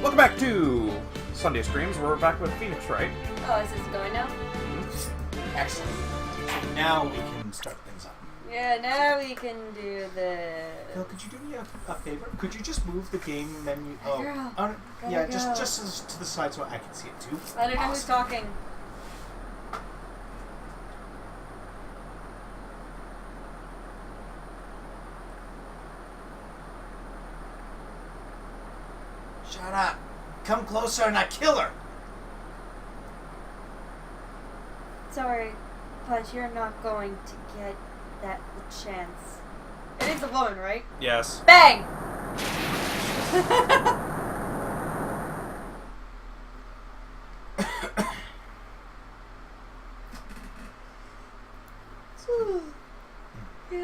Welcome back to Sunday Streams. We're back with Phoenix, Wright. Oh, is this going now? Mm-hmm. Excellent. So now we can start things up. Yeah, now we can do the... Phil, could you do me a favor? Could you just move the game menu? Girl, yeah, go. just to the side so I can see it too. I don't know who's talking. Shut up. Come closer and I kill her. Sorry, but you're not going to get that chance. It is a woman, right? Yes. Bang!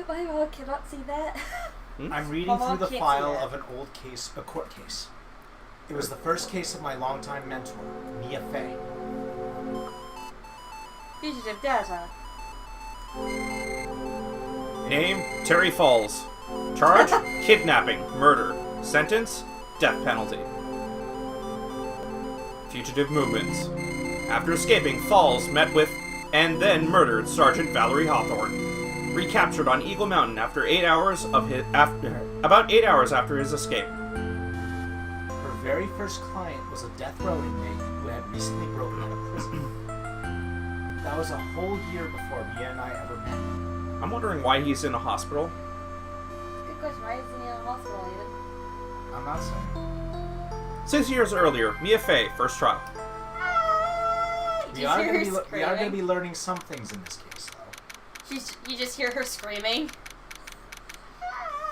My mom cannot see that. I'm reading Mama through the can't file see that. of an old case, a court case. It was the first case of my longtime mentor, Mia Fey. Fugitive data. Name, Terry Falls. Charge, kidnapping, murder. Sentence, death penalty. Fugitive movements. After escaping, Falls met with and then murdered Sergeant Valerie Hawthorne. Recaptured on Eagle Mountain after about 8 hours after his escape. Her very first client was a death row inmate who had recently broken out of prison. That was a whole year before Mia and I ever met. I'm wondering why he's in a hospital. Good question. Why isn't he in a hospital even? I'm not saying. 6 years earlier, Mia Fey, first trial. We are going to be learning some things in this case, though. You just hear her screaming.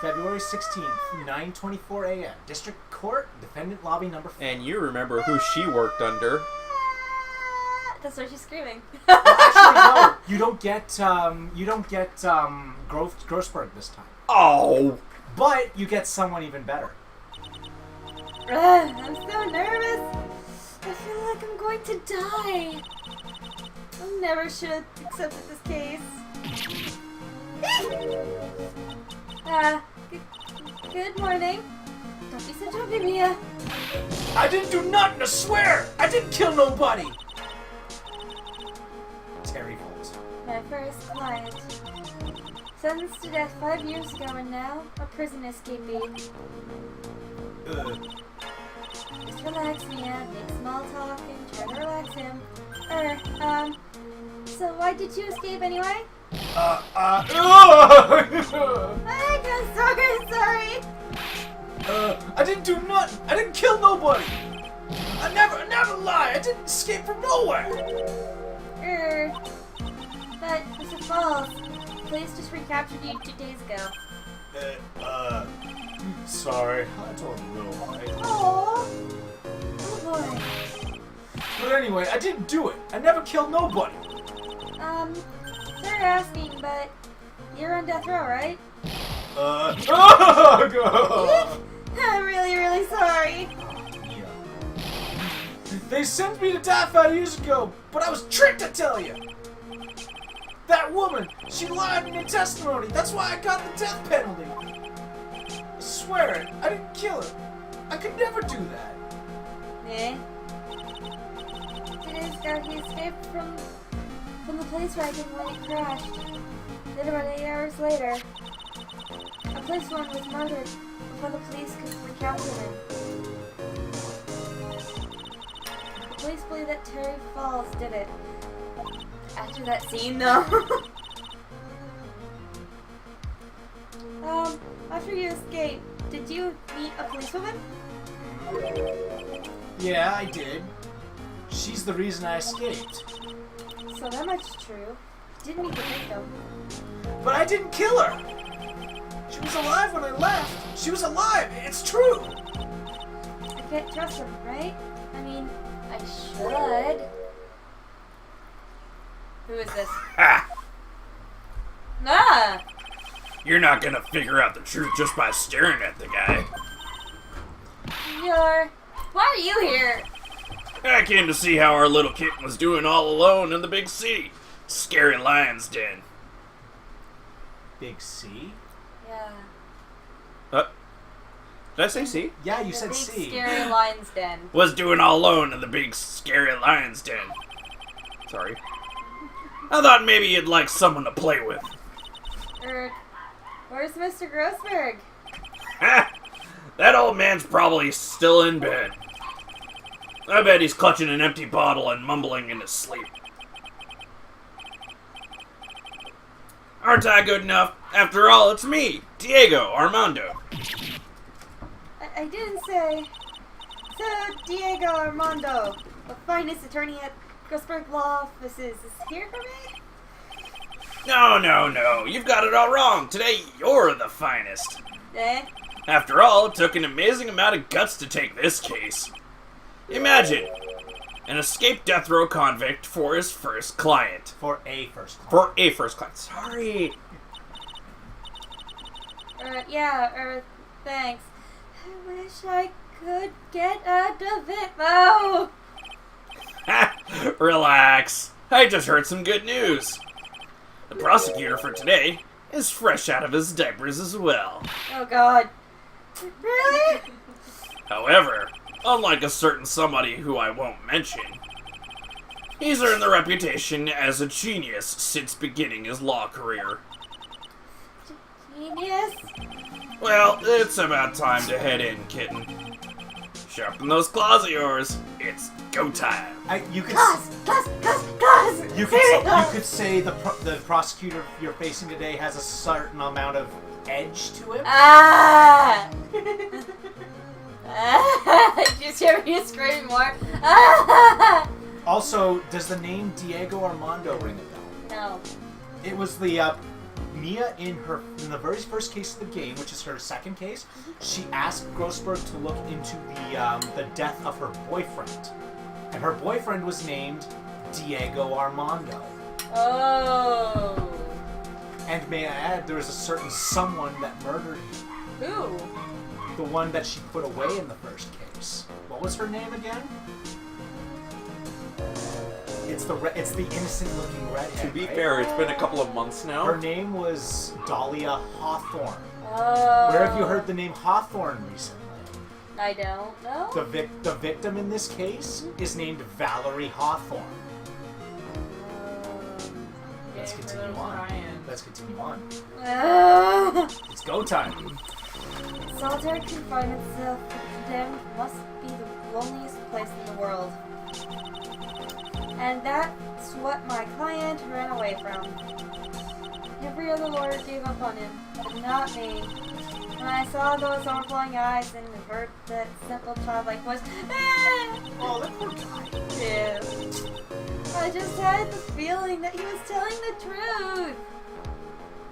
February 16th, 9:24 a.m. District Court, Defendant Lobby Number 4. And you remember who she worked under. That's why she's screaming. Well, actually, no. You don't get Grossberg this time. Oh! But you get someone even better. I'm so nervous. I feel like I'm going to die. I never should have accepted this case. Good morning. Don't be so jumpy, Mia. I didn't do nothing, I swear! I didn't kill nobody! Terry Falls. My first client. Sentenced to death 5 years ago and now a prison escapee. Just relax, Mia. Make small talk and try to relax him. So why did you escape anyway? I'm sorry. I didn't do nothing. I didn't kill nobody. I never lie. I didn't escape from nowhere. But Mr. Falls, police just recaptured you 2 days ago. Sorry. I told a little lie. Oh boy. But anyway, I didn't do it. I never killed nobody. Sorry asking, but you're on death row, right? I'm really, really sorry. They sent me to die 5 years ago, but I was tricked, I tell you. That woman, she lied in her testimony. That's why I got the death penalty. I swear it. I didn't kill her. I could never do that. Yeah. 2 days ago, he escaped from the police wagon when he crashed. Then about 8 hours later, a policewoman was murdered before the police could recapture him. The police believe that Terry Falls did it. After that scene, though. After you escaped, did you meet a policewoman? Yeah, I did. She's the reason I escaped. So that much is true. You did meet the victim. But I didn't kill her. She was alive when I left. She was alive. It's true. I can't trust him, right? I mean, I should. Who is this? Ha! Ah! You're not gonna figure out the truth just by staring at the guy. Why are you here? I came to see how our little kitten was doing all alone in the big city. Scary lion's den. Big C? Yeah. Did I say C? Yeah, you The said big C. scary lion's den. Was doing all alone in the big scary lion's den. Sorry. I thought maybe you'd like someone to play with. Where's Mr. Grossberg? Ha! That old man's probably still in bed. I bet he's clutching an empty bottle and mumbling in his sleep. Aren't I good enough? After all, it's me, Diego Armando. I didn't say. So, Diego Armando, the finest attorney at Grossberg Law Offices, is here for me? No. You've got it all wrong. Today, you're the finest. Eh? After all, it took an amazing amount of guts to take this case. Imagine, an escaped death row convict for his first client. For a first class. For a first client. Sorry. Thanks. I wish I could get out of it, though. Relax. I just heard some good news. The prosecutor for today is fresh out of his diapers as well. Oh, God. Really? However, unlike a certain somebody who I won't mention, he's earned the reputation as a genius since beginning his law career. Genius? Well, it's about time to head in, kitten. Sharpen those claws of yours. It's go time. You could say the prosecutor you're facing today has a certain amount of edge to him. Ah! Just hear me scream more. Ah! Also, does the name Diego Armando ring a bell? No. It was the Mia in the very first case of the game, which is her second case. She asked Grossberg to look into the death of her boyfriend, and her boyfriend was named Diego Armando. Oh. And may I add, there was a certain someone that murdered him. Who? The one that she put away in the first case. What was her name again? It's the innocent-looking redhead. To be right? fair, it's been a couple of months now. Her name was Dahlia Hawthorne. Oh. Where have you heard the name Hawthorne recently? I don't know. The victim in this case is named Valerie Hawthorne. Let's continue on. It's go time. Solitary confinement cell for condemned must be the loneliest place in the world. And that's what my client ran away from. Every other lawyer gave up on him, but not me. When I saw those overflowing eyes and heard that simple childlike voice, Oh, that poor guy. yeah, I just had the feeling that he was telling the truth.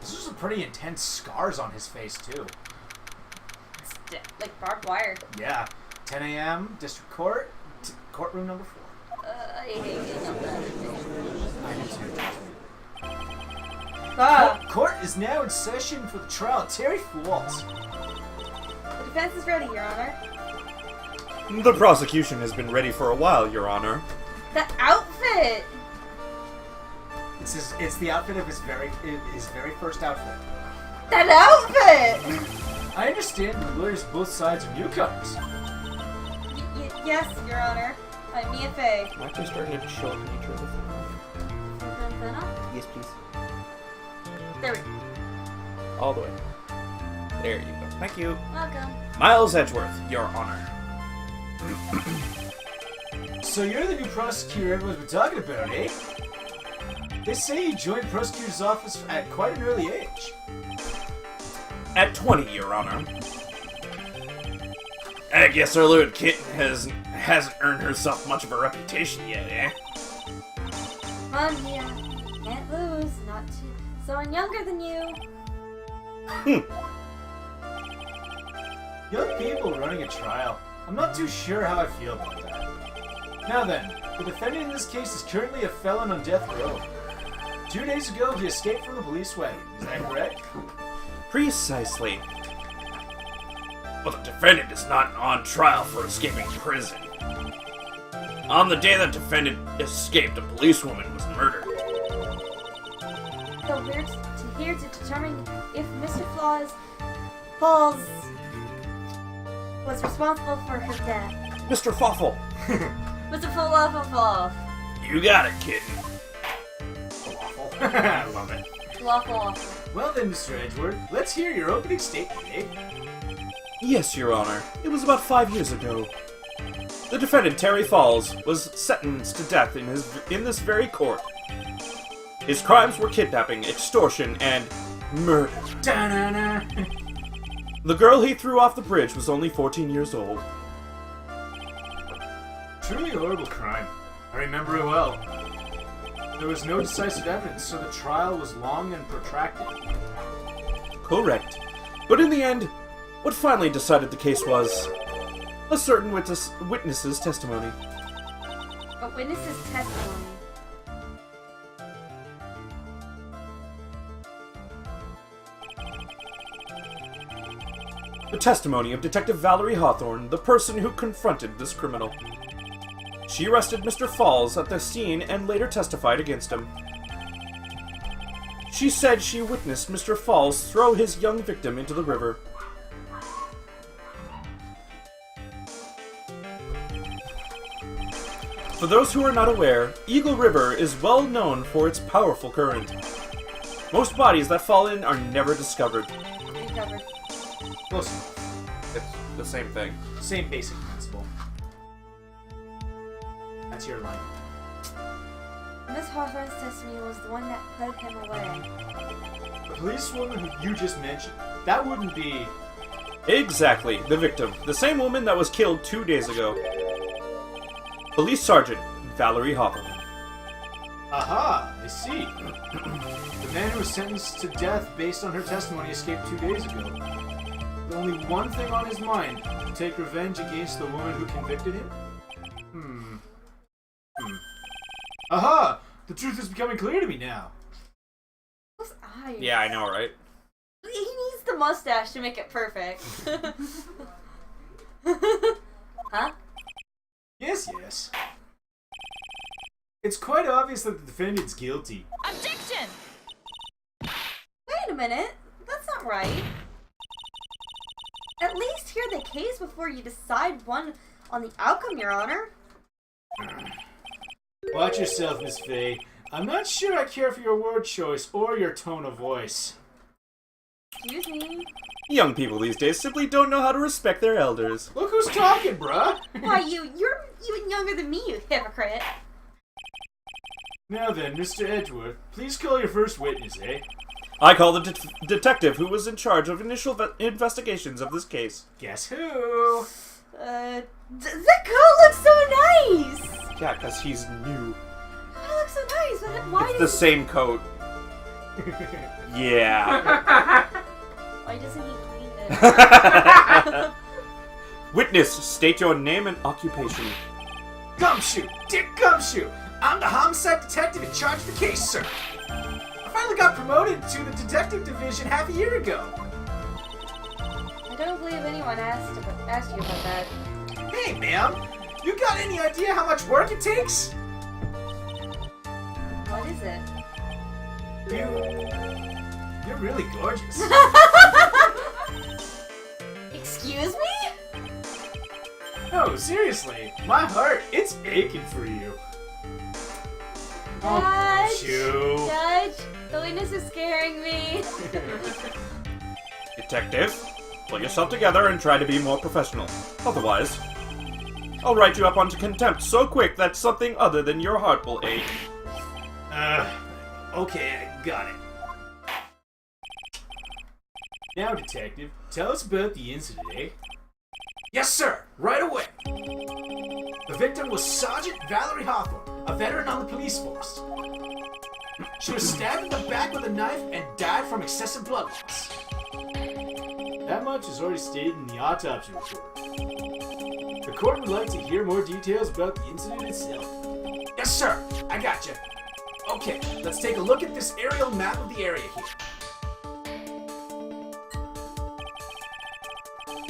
This was some pretty intense scars on his face, too. Like barbed wire. Yeah. 10 a.m., district court, courtroom number 4. I hate it. I do too. Ah, Court is now in session for the trial of Terry Falls. the defense is ready, Your Honor. The prosecution has been ready for a while, Your Honor. The outfit! It's the outfit of his very first outfit. That outfit! I understand the lawyers both sides are newcomers. Yes, Your Honor. I'm Mia Fey. I'm actually starting to chill the nature of the film. Yes, please. There we go. All the way. There you go. Thank you. Welcome. Miles Edgeworth, Your Honor. So you're the new prosecutor everyone's been talking about, eh? They say you joined the prosecutor's office at quite an early age. At 20, Your Honor. I guess our little kitten hasn't earned herself much of a reputation yet, eh? Come on, Mia. Can't lose. Not to someone younger than you. Young people running a trial. I'm not too sure how I feel about that. Now then, the defendant in this case is currently a felon on death row. 2 days ago, he escaped from the police wagon. Is that correct? Precisely. But the defendant is not on trial for escaping prison. On the day the defendant escaped, a policewoman was murdered. So we're here to determine if Mr. Falls was responsible for her death. Mr. Fawful. Mr. Falafel. You got it, kitten. I love it. Falafel. Well then, Mr. Edgeworth, let's hear your opening statement, eh? Yes, Your Honor. It was about 5 years ago. The defendant, Terry Falls, was sentenced to death in this very court. His crimes were kidnapping, extortion, and murder. Da-na-na. The girl he threw off the bridge was only 14 years old. Truly horrible crime. I remember it well. There was no decisive evidence, so the trial was long and protracted. Correct. But in the end, what finally decided the case was a certain witness's testimony. A witness's testimony. The testimony of Detective Valerie Hawthorne, the person who confronted this criminal. She arrested Mr. Falls at the scene and later testified against him. She said she witnessed Mr. Falls throw his young victim into the river. For those who are not aware, Eagle River is well known for its powerful current. Most bodies that fall in are never discovered. Uncovered. Close enough. It's the same thing. Same basic principle. That's your line. Miss Hawthorne's testimony was the one that put him away. The policewoman who you just mentioned, that wouldn't be... Exactly, the victim. The same woman that was killed 2 days ago. Police Sergeant Valerie Hawthorne. Aha, I see. The man who was sentenced to death based on her testimony escaped 2 days ago. With only one thing on his mind, to take revenge against the woman who convicted him? Aha! The truth is becoming clear to me now. Those eyes. Yeah, I know, right? He needs the mustache to make it perfect. Huh? Yes, yes. It's quite obvious that the defendant's guilty. Objection! Wait a minute. That's not right. At least hear the case before you decide one on the outcome, Your Honor. Watch yourself, Miss Faye. I'm not sure I care for your word choice or your tone of voice. Excuse me. Young people these days simply don't know how to respect their elders. Look who's talking, bruh! Why, you're even younger than me, you hypocrite. Now then, Mr. Edgeworth, please call your first witness, eh? I call the detective who was in charge of initial investigations of this case. Guess who? That coat looks so nice! Yeah, because he's new. That looks so nice, but why It's the same coat. Yeah. Why doesn't he clean it? Witness, state your name and occupation. Gumshoe! Dick Gumshoe! I'm the homicide detective in charge of the case, sir. I finally got promoted to the detective division half a year ago. I don't believe anyone asked you about that. Hey, ma'am! You got any idea how much work it takes? What is it? You're really gorgeous. Excuse me? No, seriously. My heart, it's aching for you. Judge, the witness is scaring me. Detective, pull yourself together and try to be more professional. Otherwise, I'll write you up onto contempt so quick that something other than your heart will ache. Okay, I got it. Now, detective, tell us about the incident, eh? Yes, sir, right away. The victim was Sergeant Valerie Hawthorne, a veteran on the police force. She was stabbed in the back with a knife and died from excessive blood loss. That much is already stated in the autopsy report. The court would like to hear more details about the incident itself. Yes, sir, I gotcha. Okay, let's take a look at this aerial map of the area here.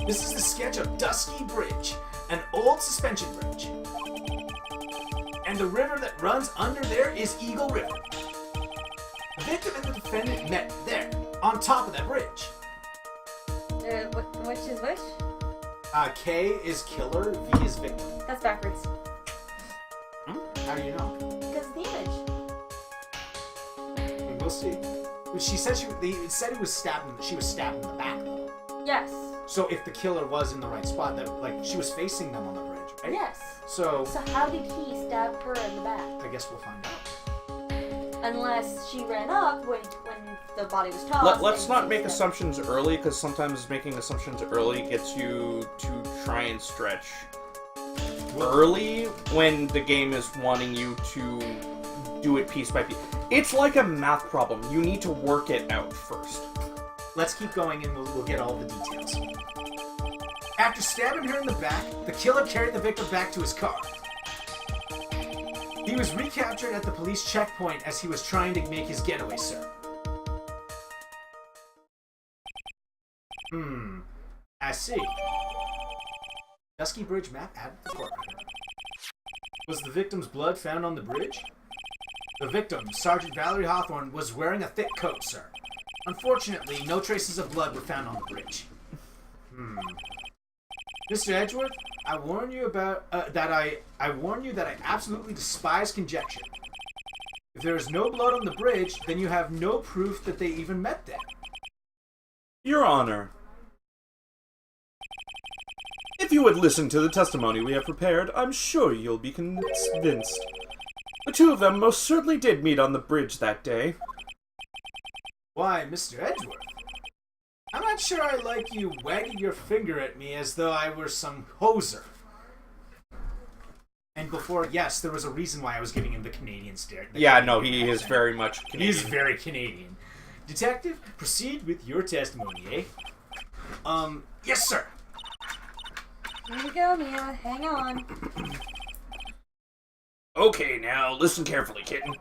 This is the sketch of Dusky Bridge, an old suspension bridge. And the river that runs under there is Eagle River. The victim and the defendant met there, on top of that bridge. Which is which? K is killer, V is victim. That's backwards. How do you know? Because of the image. We'll see. She said she was stabbed. She was stabbed in the back, though. Yes. So if the killer was in the right spot, that she was facing them on the bridge, right? Yes. So how did he stab her in the back? I guess we'll find out. Unless she ran up when the body was tossed. Let's not make assumptions early, because sometimes making assumptions early gets you to try and stretch early when the game is wanting you to do it piece by piece. It's like a math problem. You need to work it out first. Let's keep going and we'll get all the details. After stabbing her in the back, the killer carried the victim back to his car. He was recaptured at the police checkpoint as he was trying to make his getaway, sir. I see. Dusky Bridge map added to the court record. Was the victim's blood found on the bridge? The victim, Sergeant Valerie Hawthorne, was wearing a thick coat, sir. Unfortunately, no traces of blood were found on the bridge. Mr. Edgeworth, I warn you about I warn you that I absolutely despise conjecture. If there is no blood on the bridge, then you have no proof that they even met there. Your Honor, if you would listen to the testimony we have prepared, I'm sure you'll be convinced. The two of them most certainly did meet on the bridge that day. Why, Mr. Edgeworth? I'm not sure I like you wagging your finger at me as though I were some hoser. And before, yes, there was a reason why I was giving him the Canadian stare. Yeah, no, he is very much Canadian. He's very Canadian. Detective, proceed with your testimony, eh? Yes, sir. Here you go, Mia. Hang on. Okay, now, listen carefully, kitten.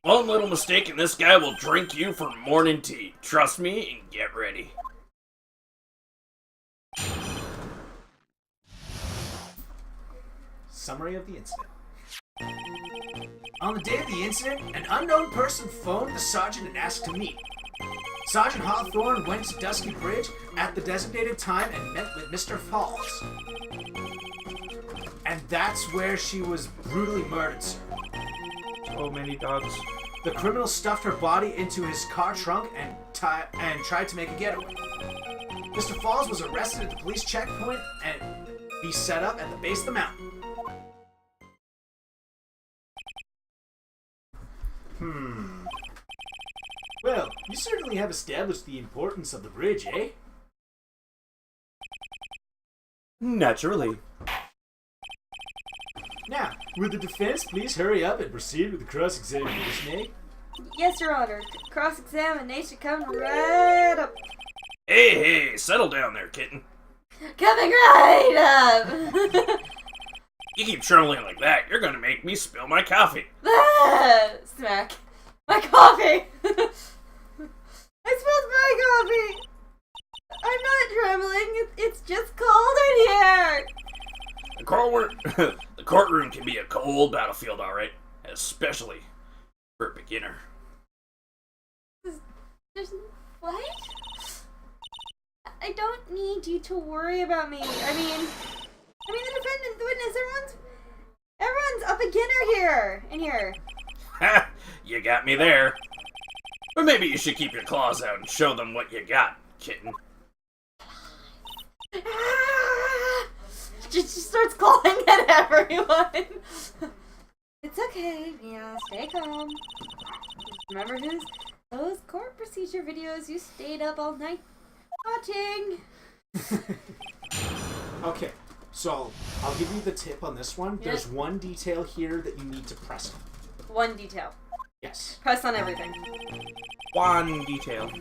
One little mistake and this guy will drink you for morning tea. Trust me and get ready. Summary of the incident. On the day of the incident, an unknown person phoned the sergeant and asked to meet. Sergeant Hawthorne went to Dusky Bridge at the designated time and met with Mr. Falls. And that's where she was brutally murdered, sir. So many dogs. The criminal stuffed her body into his car trunk and tried to make a getaway. Mr. Falls was arrested at the police checkpoint and be set up at the base of the mountain. Well, you certainly have established the importance of the bridge, eh? Naturally. Now, would the defense please hurry up and proceed with the cross-examination, eh? Yes, Your Honor. Cross-examination coming right up. Hey, settle down there, kitten. Coming right up. You keep trembling like that, you're gonna make me spill my coffee. Smack. My coffee. I spilled my coffee. I'm not trembling. It's just cold in here. The courtroom can be a cold battlefield, alright. Especially for a beginner. What? I don't need you to worry about me. I mean the defendant, the witness, everyone's a beginner here. In here. Ha! You got me there. But maybe you should keep your claws out and show them what you got, kitten. She starts clawing at everyone. It's okay, Mia. Stay calm. Remember those court procedure videos you stayed up all night watching? Okay, so I'll give you the tip on this one. Yeah. There's one detail here that you need to press on. One detail. Yes. Press on everything. One detail.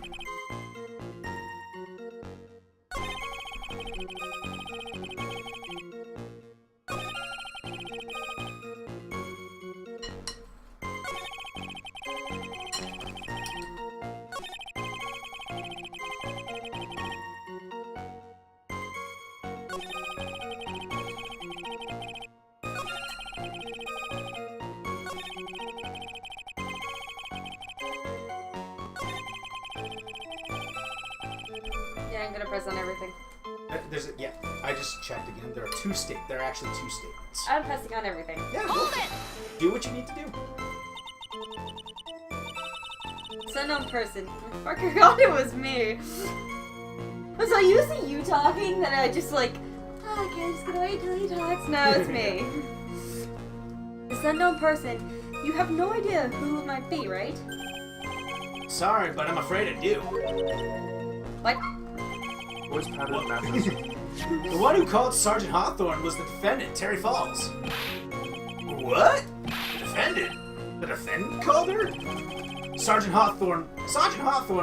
checked again. There are actually two statements. I'm pressing on everything. Yeah, hold it. Do what you need to do. It's an unknown person. I forgot it was me. I'm so used to you talking that I just like, okay, I'm just gonna wait till he talks. No, it's me. This unknown person, you have no idea who it might be, right? Sorry, but I'm afraid I do. What? Voice pattern matches. The one who called Sergeant Hawthorne was the defendant, Terry Falls. What? The defendant? The defendant called her? Sergeant Hawthorne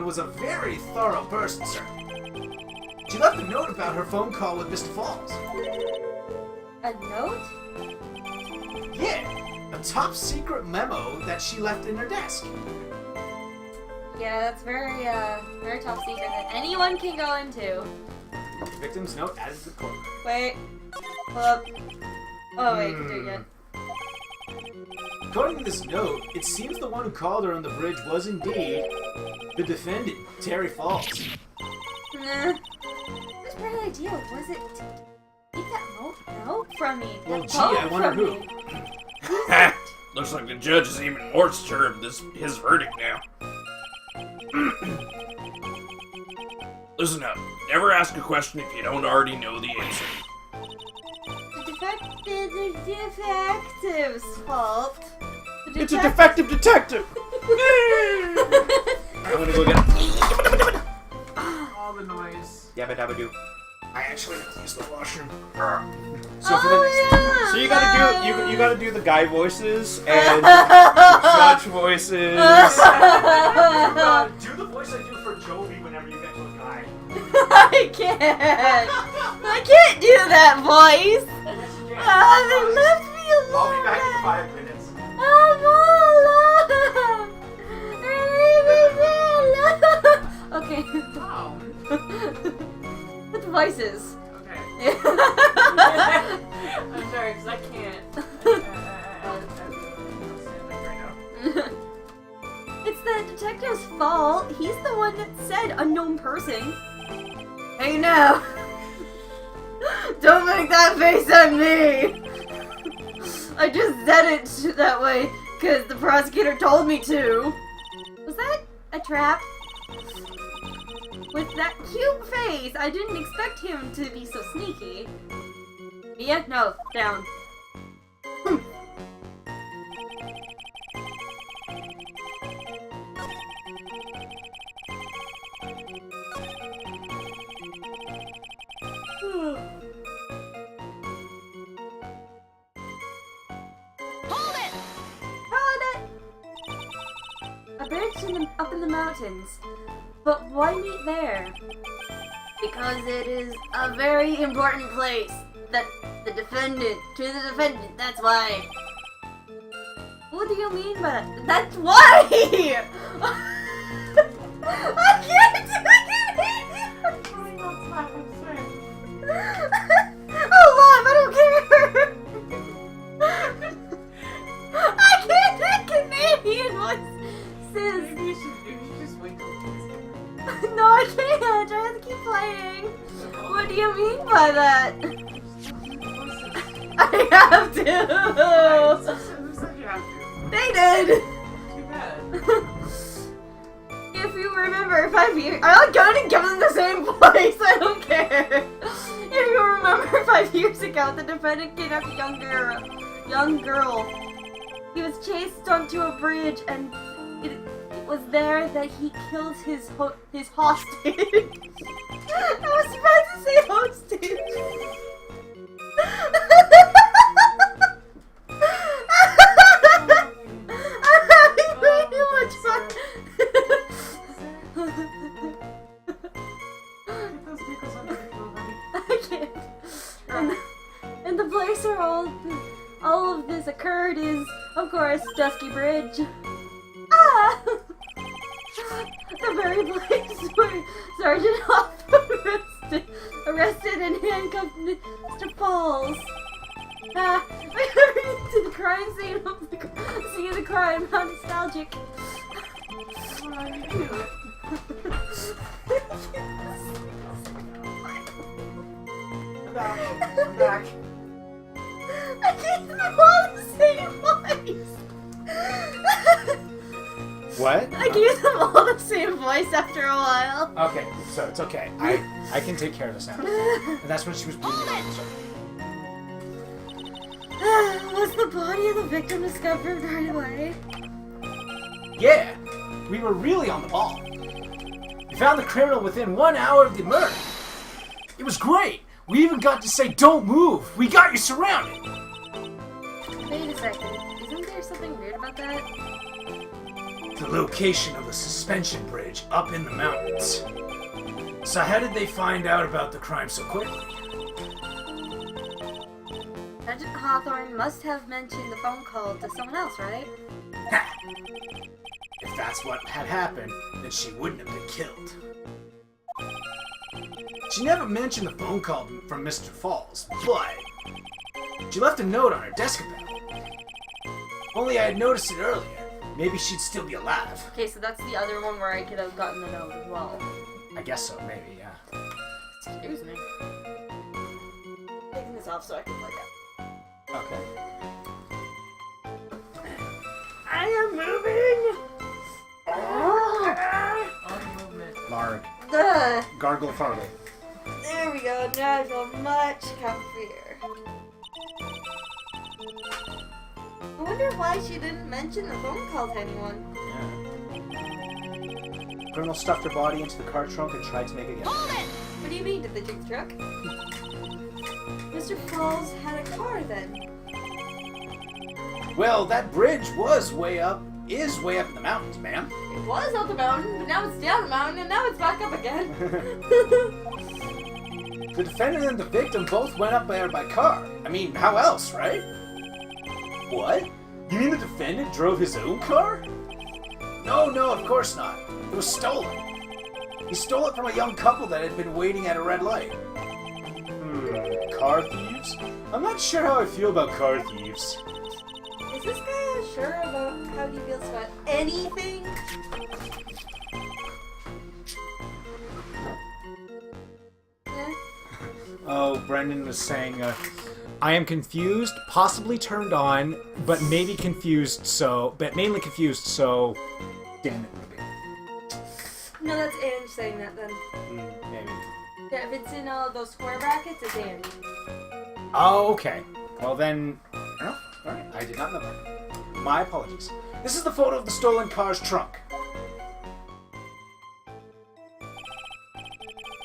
was a very thorough person, sir. She left a note about her phone call with Mr. Falls. A note? Yeah, a top secret memo that she left in her desk. Yeah, that's very top secret that anyone can go into. Victim's note added to the court. Wait. Hold up. Oh, wait, can do it yet. According to this note, it seems the one who called her on the bridge was indeed the defendant, Terry Falls. Nah. Whose bright idea was it to keep that note from me? Well, gee, I wonder who. Looks like the judge is even more sure of his verdict now. Listen up. Never ask a question if you don't already know the answer. The defective's fault. It's a defective detective! I'm gonna go get All the noise. Yabba dabba doo. I actually have to use the washroom. So for the next So you gotta do the guy voices and judge voices. Do the voice I do for Jovi whenever you get to a guy. I can't do that voice. They left me alone. I'll be back in 5 minutes. I'm all alone. Okay. Wow. With the voices. Okay. I'm sorry, because I can't. It's the detective's fault. He's the one that said unknown person. Hey now. Don't make that face at me. I just said it that way because the prosecutor told me to. Was that a trap? With that cute face, I didn't expect him to be so sneaky. Mia? No, down. Hold it! A bridge up in the mountains. But why meet there? Because it is a very important place. To the defendant, that's why. What do you mean by that? That's why! I can't do it! Oh, Mom, I don't care! I can't do Canadian voices! Maybe you should just wait till it's No, I can't! I have to keep playing! What do you mean by that? I have to! Who said you have to? They did! Too bad. If you remember 5 years... I'm going to give them the same voice, I don't care! If you remember 5 years ago, the defendant kidnapped a young girl. He was chased onto a bridge and it was there that he killed his hostage. I was about to say hostage. I'm having way too much fun. Get those giggles under control, honey. I can't. And the place where all of this occurred is, of course, Dusky Bridge. Ah! The very place where Sergeant Hawthorne arrested and handcuffed Mr. Pauls. Ah, I never to the crime scene of the crime. How nostalgic. Well, you do it. back. I'm back. I gave them all the same voice. What? I gave them all the same voice after a while. Okay, so it's okay. I can take care of this now. And that's when she was bleeding out. Was the body of the victim discovered right away? Yeah, we were really on the ball. We found the criminal within 1 hour of the murder. It was great. We even got to say, "Don't move. We got you surrounded." Wait a second. Isn't there something weird about that? The location of the suspension bridge up in the mountains. So how did they find out about the crime so quickly? Sergeant Hawthorne must have mentioned the phone call to someone else, right? Ha! If that's what had happened, then she wouldn't have been killed. She never mentioned the phone call from Mr. Falls, but she left a note on her desk about it. Only I had noticed it earlier. Maybe she'd still be alive. Okay, so that's the other one where I could have gotten the note as well. I guess so, maybe, yeah. Excuse me. Taking this off so I can look at. Okay. I am moving! On movement. Marg. Ugh. Gargle fargle. There we go, now I feel much comfier. I wonder why she didn't mention the phone call to anyone. Yeah. Criminal stuffed her body into the car trunk and tried to make it get. What do you mean, did they take the truck? Mr. Falls had a car then. Well, that bridge is way up in the mountains, ma'am. It was up the mountain, but now it's down the mountain, and now it's back up again. The defendant and the victim both went up there by car. I mean, how else, right? What? You mean the defendant drove his own car? No, of course not. It was stolen. He stole it from a young couple that had been waiting at a red light. Car thieves? I'm not sure how I feel about car thieves. Is this guy sure about how he feels about anything? Oh, Brendan was saying, I am confused, possibly turned on, but maybe confused, but mainly confused, so... Damn it, maybe. No, that's Ange saying that then. Maybe. Yeah, if it's in all of those square brackets, it's Ange. Oh, okay. Well then... Oh, alright, I did not know that. My apologies. This is the photo of the stolen car's trunk.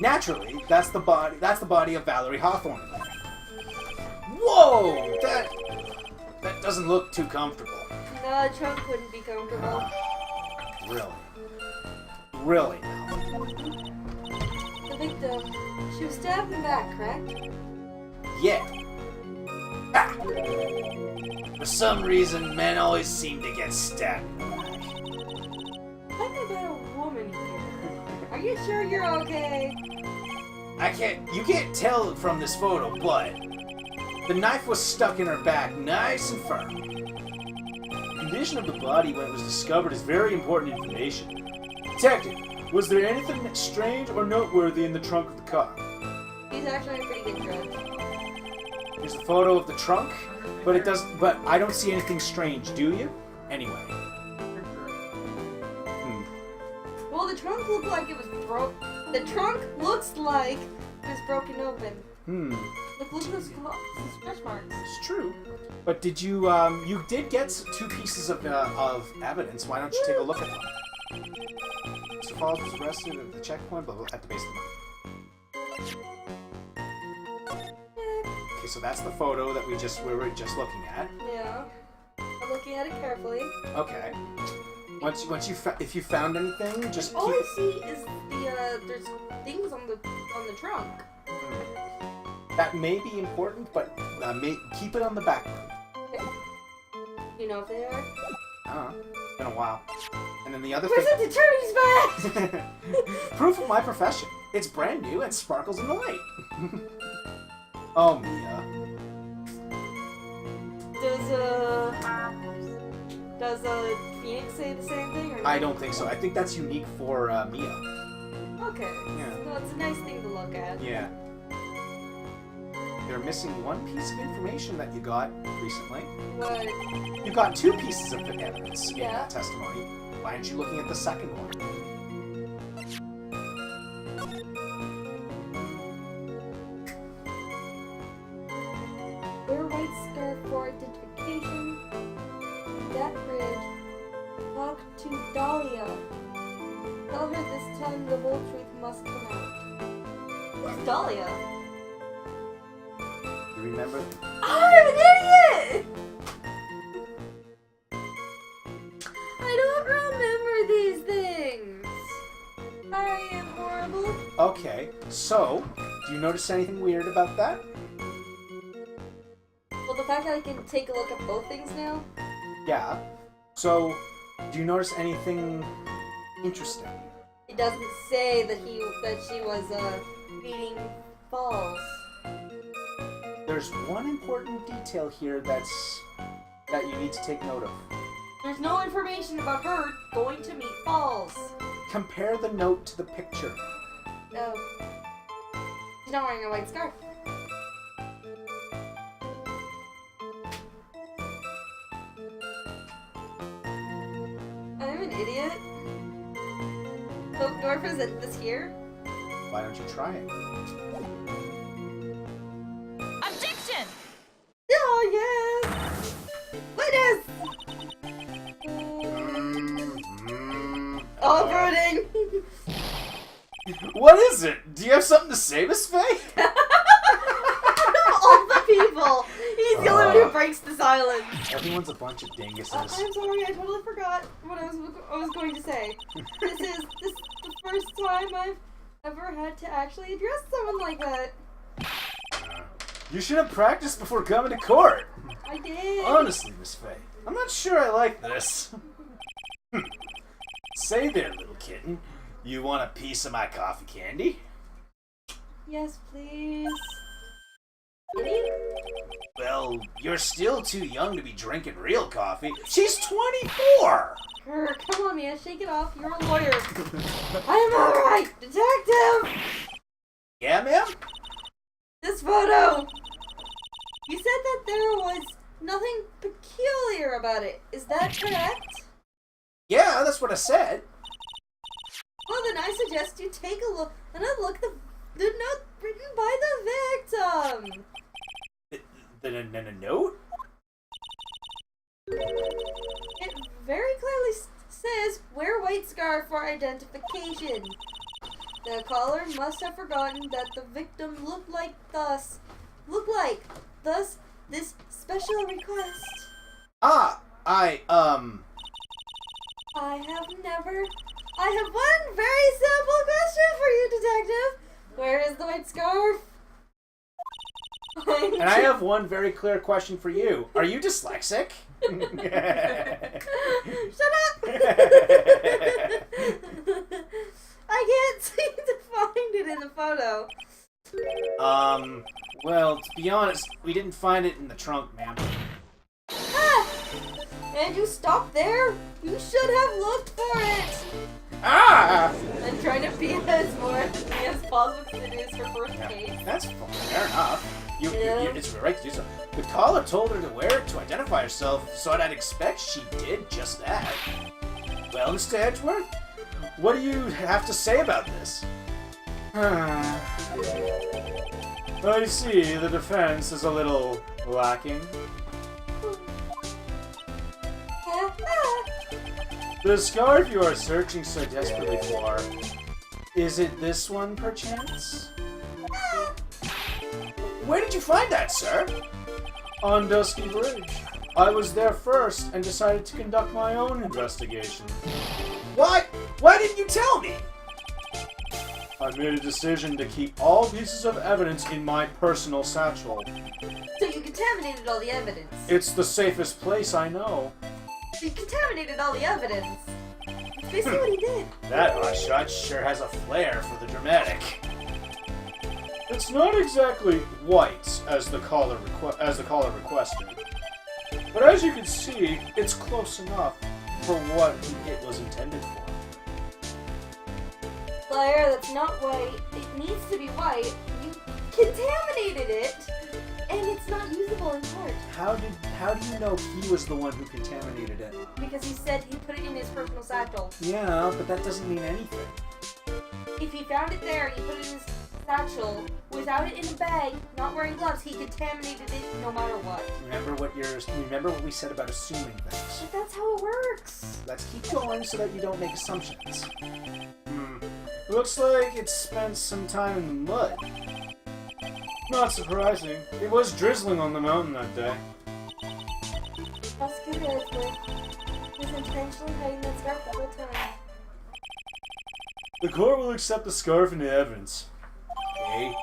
Naturally, that's the body of Valerie Hawthorne. Whoa! That doesn't look too comfortable. No, the trunk wouldn't be comfortable. Really now. The victim, she was stabbed in the back, correct? Yeah. Ah! For some reason, men always seem to get stabbed in the back. Talking about a woman here. Are you sure you're okay? You can't tell from this photo, but the knife was stuck in her back nice and firm. The condition of the body when it was discovered is very important information. Detective, was there anything strange or noteworthy in the trunk of the car? He's actually a pretty good judge. Here's a photo of the trunk, but I don't see anything strange, do you? Anyway. Well, the trunk looked like it was The trunk looks like it was broken open. Look at those stretch marks. It's true. But did you did get 2 pieces of evidence. Why don't you take a look at them? Mr. Falls was arrested at the checkpoint, but at the base of the mountain. Okay, so that's the photo that we were just looking at. Yeah. I'm looking at it carefully. Okay. If you found anything, just All keep I see is there's things on the trunk. That may be important, but keep it on the back. Okay. You know if they are? It's been a while. And then the other Where's thing... the attorney's badge? Proof of my profession. It's brand new and sparkles in the light. Oh, Mia. Does Phoenix say the same thing? Or no? I don't think so. I think that's unique for Mia. Okay. Yeah. So it's a nice thing to look at. Yeah. you're missing one piece of information that you got recently. What? You got two pieces of evidence in Yeah. that testimony. Why aren't you looking at the second one? Wear white scarf for identification. That bridge. Talk to Dahlia. Tell her this time the whole truth must come out. Who's Dahlia? You remember? I'm an idiot! I don't remember these things. I am horrible. Okay, so, do you notice anything weird about that? Well, the fact that I can take a look at both things now? Yeah. So, do you notice anything interesting? It doesn't say that she was beating falls. There's one important detail here that you need to take note of. There's no information about her going to meet falls. Compare the note to the picture. Oh. She's not wearing a white scarf. I'm an idiot. Hope Dwarf is at this here. Why don't you try it? Objection! Oh, yes! Witness! All voting! What is it? Do you have something to say, Miss Faye? All the people! He's the only one who breaks the silence. Everyone's a bunch of dinguses. I'm sorry, I totally forgot what I was going to say. This is the first time I've ever had to actually address someone like that. You should have practiced before coming to court. I did. Honestly, Miss Faye, I'm not sure I like this. Say there, little kitten. You want a piece of my coffee candy? Yes, please. Well, you're still too young to be drinking real coffee. She's 24! Grr, come on, man, shake it off. You're a lawyer. I'm alright, detective! Yeah, ma'am? This photo! You said that there was nothing peculiar about it. Is that correct? Yeah, that's what I said. Well, then I suggest you take a look and unlook the note written by the victim. The note? It very clearly says, wear white scarf for identification. The caller must have forgotten that the victim looked like thus, this special request. I have one very simple question for you, detective. Where is the white scarf? And I have one very clear question for you. Are you dyslexic? Shut up! I can't seem to find it in the photo. Well, to be honest, we didn't find it in the trunk, ma'am. Ah! And you stopped there? You should have looked for it! Ah! I'm trying to be as possible because it is her first case. That's fair enough. Yeah. It's right to do so. The caller told her to wear it to identify herself, so I'd expect she did just that. Well, Mr. Edgeworth, what do you have to say about this? I see the defense is a little lacking. The scarf you are searching so desperately for, is it this one, perchance? Where did you find that, sir? On Dusky Bridge. I was there first and decided to conduct my own investigation. Why? Why didn't you tell me? I made a decision to keep all pieces of evidence in my personal satchel. So you contaminated all the evidence. It's the safest place I know. You contaminated all the evidence. That's basically what he did. That hotshot sure has a flair for the dramatic. It's not exactly white as the caller requested, but as you can see, it's close enough for what it was intended for. Claire, that's not white. It needs to be white. You contaminated it. falling apart. How do you know he was the one who contaminated it? Because he said he put it in his personal satchel. Yeah, but that doesn't mean anything. If he found it there and he put it in his satchel without it in a bag, not wearing gloves, he contaminated it no matter what. Remember what we said about assuming things. But that's how it works. Let's keep going so that you don't make assumptions. Looks like it spent some time in the mud. Not surprising. It was drizzling on the mountain that day. That's good, Edward. He was intentionally hiding that scarf the whole time. The court will accept the scarf into evidence. Okay?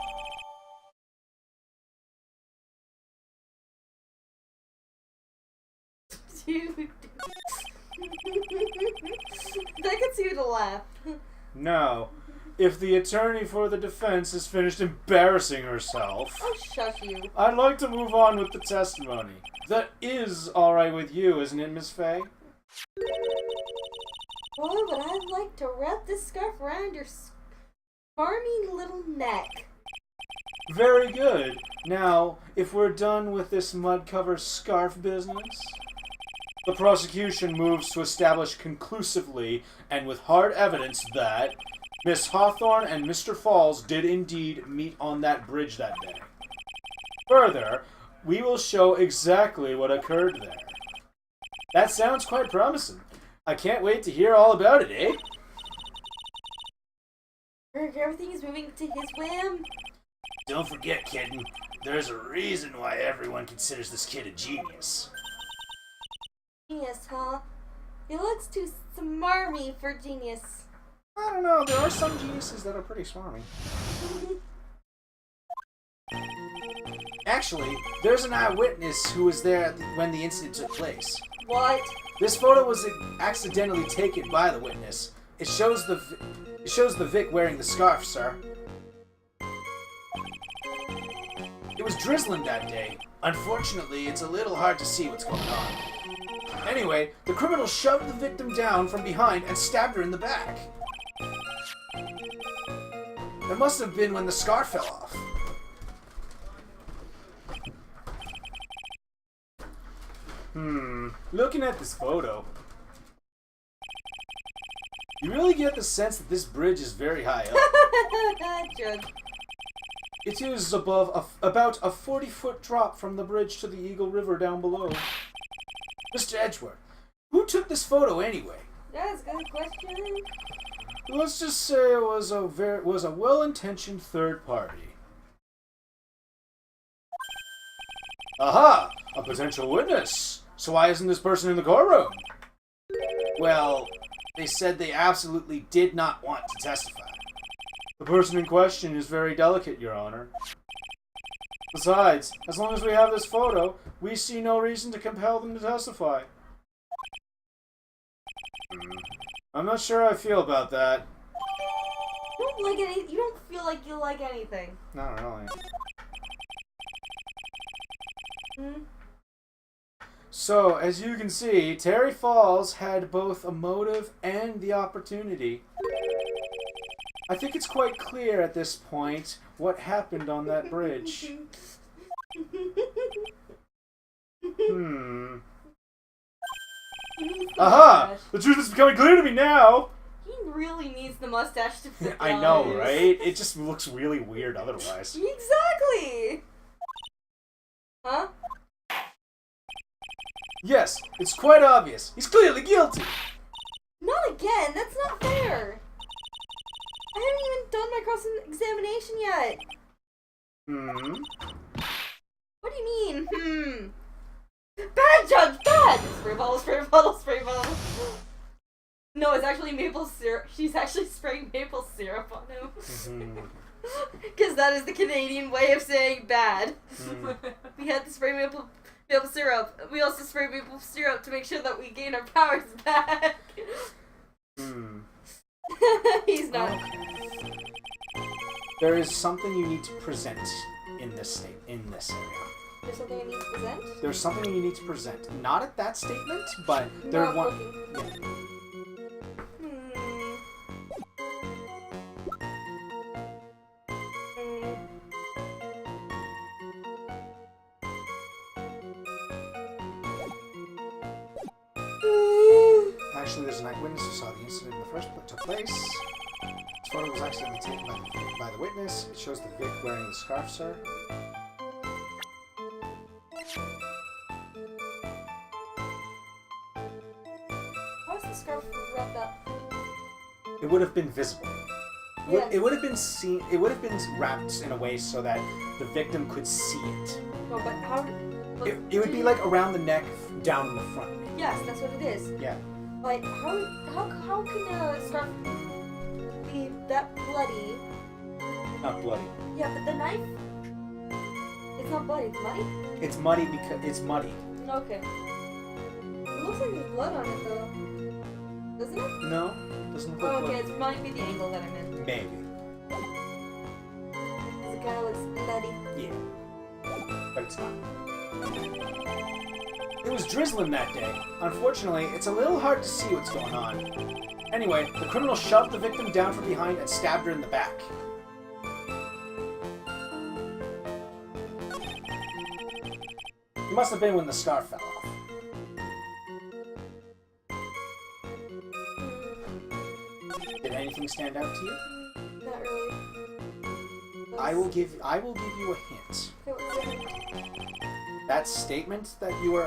Dude. I can see you to laugh. Now, if the attorney for the defense has finished embarrassing herself, Oh, shush you. I'd like to move on with the testimony. That is alright with you, isn't it, Miss Faye? Boy, would I like to wrap this scarf around your smarmy little neck. Very good. Now, if we're done with this mud-cover scarf business, the prosecution moves to establish conclusively and with hard evidence that Miss Hawthorne and Mr. Falls did indeed meet on that bridge that day. Further, we will show exactly what occurred there. That sounds quite promising. I can't wait to hear all about it, eh? Everything is moving to his whim. Don't forget, kitten, there's a reason why everyone considers this kid a genius. Genius, huh? He looks too smarmy for genius. I don't know, there are some geniuses that are pretty smarmy. Actually, there's an eyewitness who was there when the incident took place. What? This photo was accidentally taken by the witness. It shows the Vic wearing the scarf, sir. It was drizzling that day. Unfortunately, it's a little hard to see what's going on. Anyway, the criminal shoved the victim down from behind and stabbed her in the back. It must have been when the scarf fell off. Looking at this photo, you really get the sense that this bridge is very high up. Judge. It is above about a 40-foot drop from the bridge to the Eagle River down below. Mr. Edgeworth, who took this photo anyway? That's a good question. Let's just say it was a well-intentioned third party. Aha! A potential witness! So why isn't this person in the courtroom? Well, they said they absolutely did not want to testify. The person in question is very delicate, Your Honor. Besides, as long as we have this photo, we see no reason to compel them to testify. I'm not sure how I feel about that. You don't feel like you like anything. Not really. So, as you can see, Terry Falls had both a motive and the opportunity. I think it's quite clear at this point what happened on that bridge. Aha! The truth is becoming clear to me now! He really needs the mustache to fit the I know, eyes. right? It just looks really weird otherwise. Exactly! Huh? Yes, it's quite obvious. He's clearly guilty! Not again! That's not fair! I haven't even done my cross-examination yet! What do you mean, Bad judge, bad! Spray bottle, spray bottle, spray bottle. No, it's actually maple syrup. She's actually spraying maple syrup on him. Because that is the Canadian way of saying bad. We had to spray maple syrup. We also spray maple syrup to make sure that we gain our powers back. He's not. There is something you need to present in this area. There's something I need to present? There's something you need to present. Not at that statement, but there Not one. looking. Actually, there's an eyewitness who saw the incident in the first place took place. This photo was accidentally taken by the witness. It shows the Vic wearing the scarf, sir. How is the scarf wrapped up? It would have been visible. Yes. It would have been seen. It would have been wrapped in a way so that the victim could see it. No, but how? But It would be like around the neck, down in the front. Yes, that's what it is. Yeah. Like, how can a scarf be that bloody? Not bloody. Yeah, but the knife, it's not bloody, it's muddy? It's muddy because it's muddy. Okay. It looks like there's blood on it though. Doesn't it? No, doesn't look Oh, bloody. okay, it might be the angle that I'm in. Maybe. Because it kind of looks bloody. Yeah. But it's not. It was drizzling that day. Unfortunately, it's a little hard to see what's going on. Anyway, the criminal shoved the victim down from behind and stabbed her in the back. It must have been when the scarf fell off. Did anything stand out to you? Not really. I will give you a hint. Okay, what's it? That statement that you were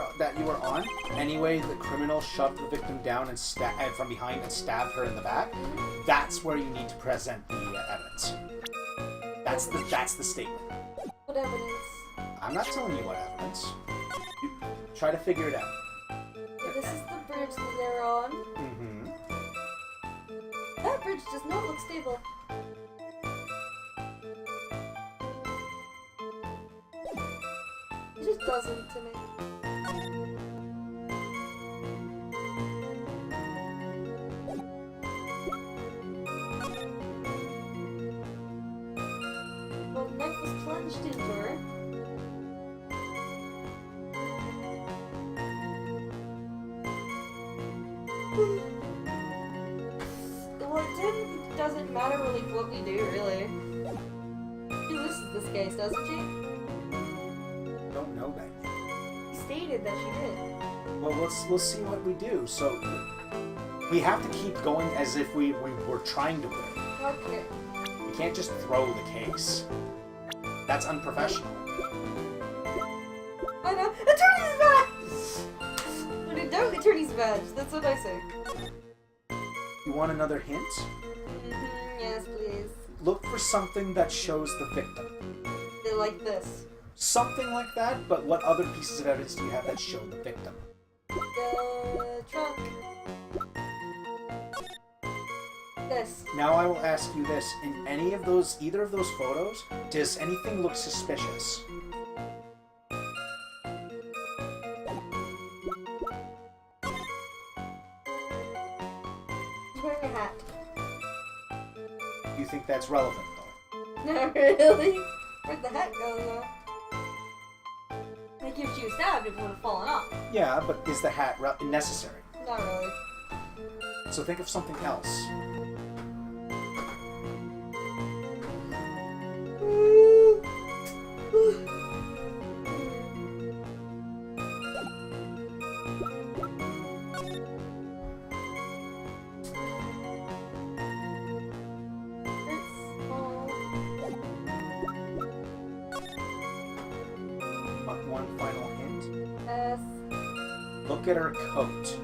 on. Anyway, the criminal shoved the victim down and from behind and stabbed her in the back. That's where you need to present the evidence. That's the statement. What evidence? I'm not telling you what evidence. You try to figure it out. This is the bridge that they're on. Mm-hmm. That bridge does not look stable. It just doesn't to me. Well, the knife was plunged into her. Well, it doesn't matter really what we do, really. She loses this case, doesn't she? Don't know that yet. She stated that she did. Well, we'll see what we do. So we have to keep going as if we were trying to win. Okay. We can't just throw the case. That's unprofessional. I know. Attorney's badge! When in doubt, attorney's badge. That's what I say. You want another hint? Yes, please. Look for something that shows the victim. They like this. Something like that, but what other pieces of evidence do you have that show the victim? The trunk. This. Now I will ask you this. In either of those photos, does anything look suspicious? He's wearing a hat. Do you think that's relevant, though? Not really. Where'd the hat go, though? Like, if she was stabbed, it would have fallen off. Yeah, but is the hat necessary? Not really. So think of something else. One final hint. Yes. Look at her coat.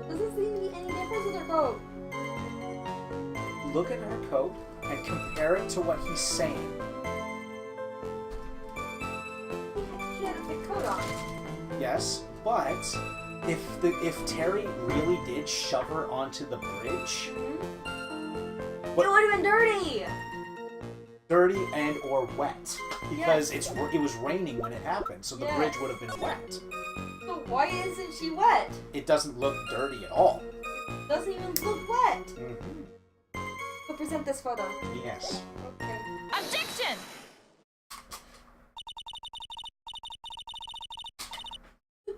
Doesn't seem to be any difference with her coat. Look at her coat and compare it to what he's saying. She had a big coat on. Yes, but if Terry really did shove her onto the bridge, It What- would have been dirty! dirty and or wet, because Yes. it was raining when it happened, so the Yes. bridge would have been wet. But why isn't she wet? It doesn't look dirty at all. Doesn't even look wet. Mm-hmm. So present this photo. Yes. Okay. Objection! I'm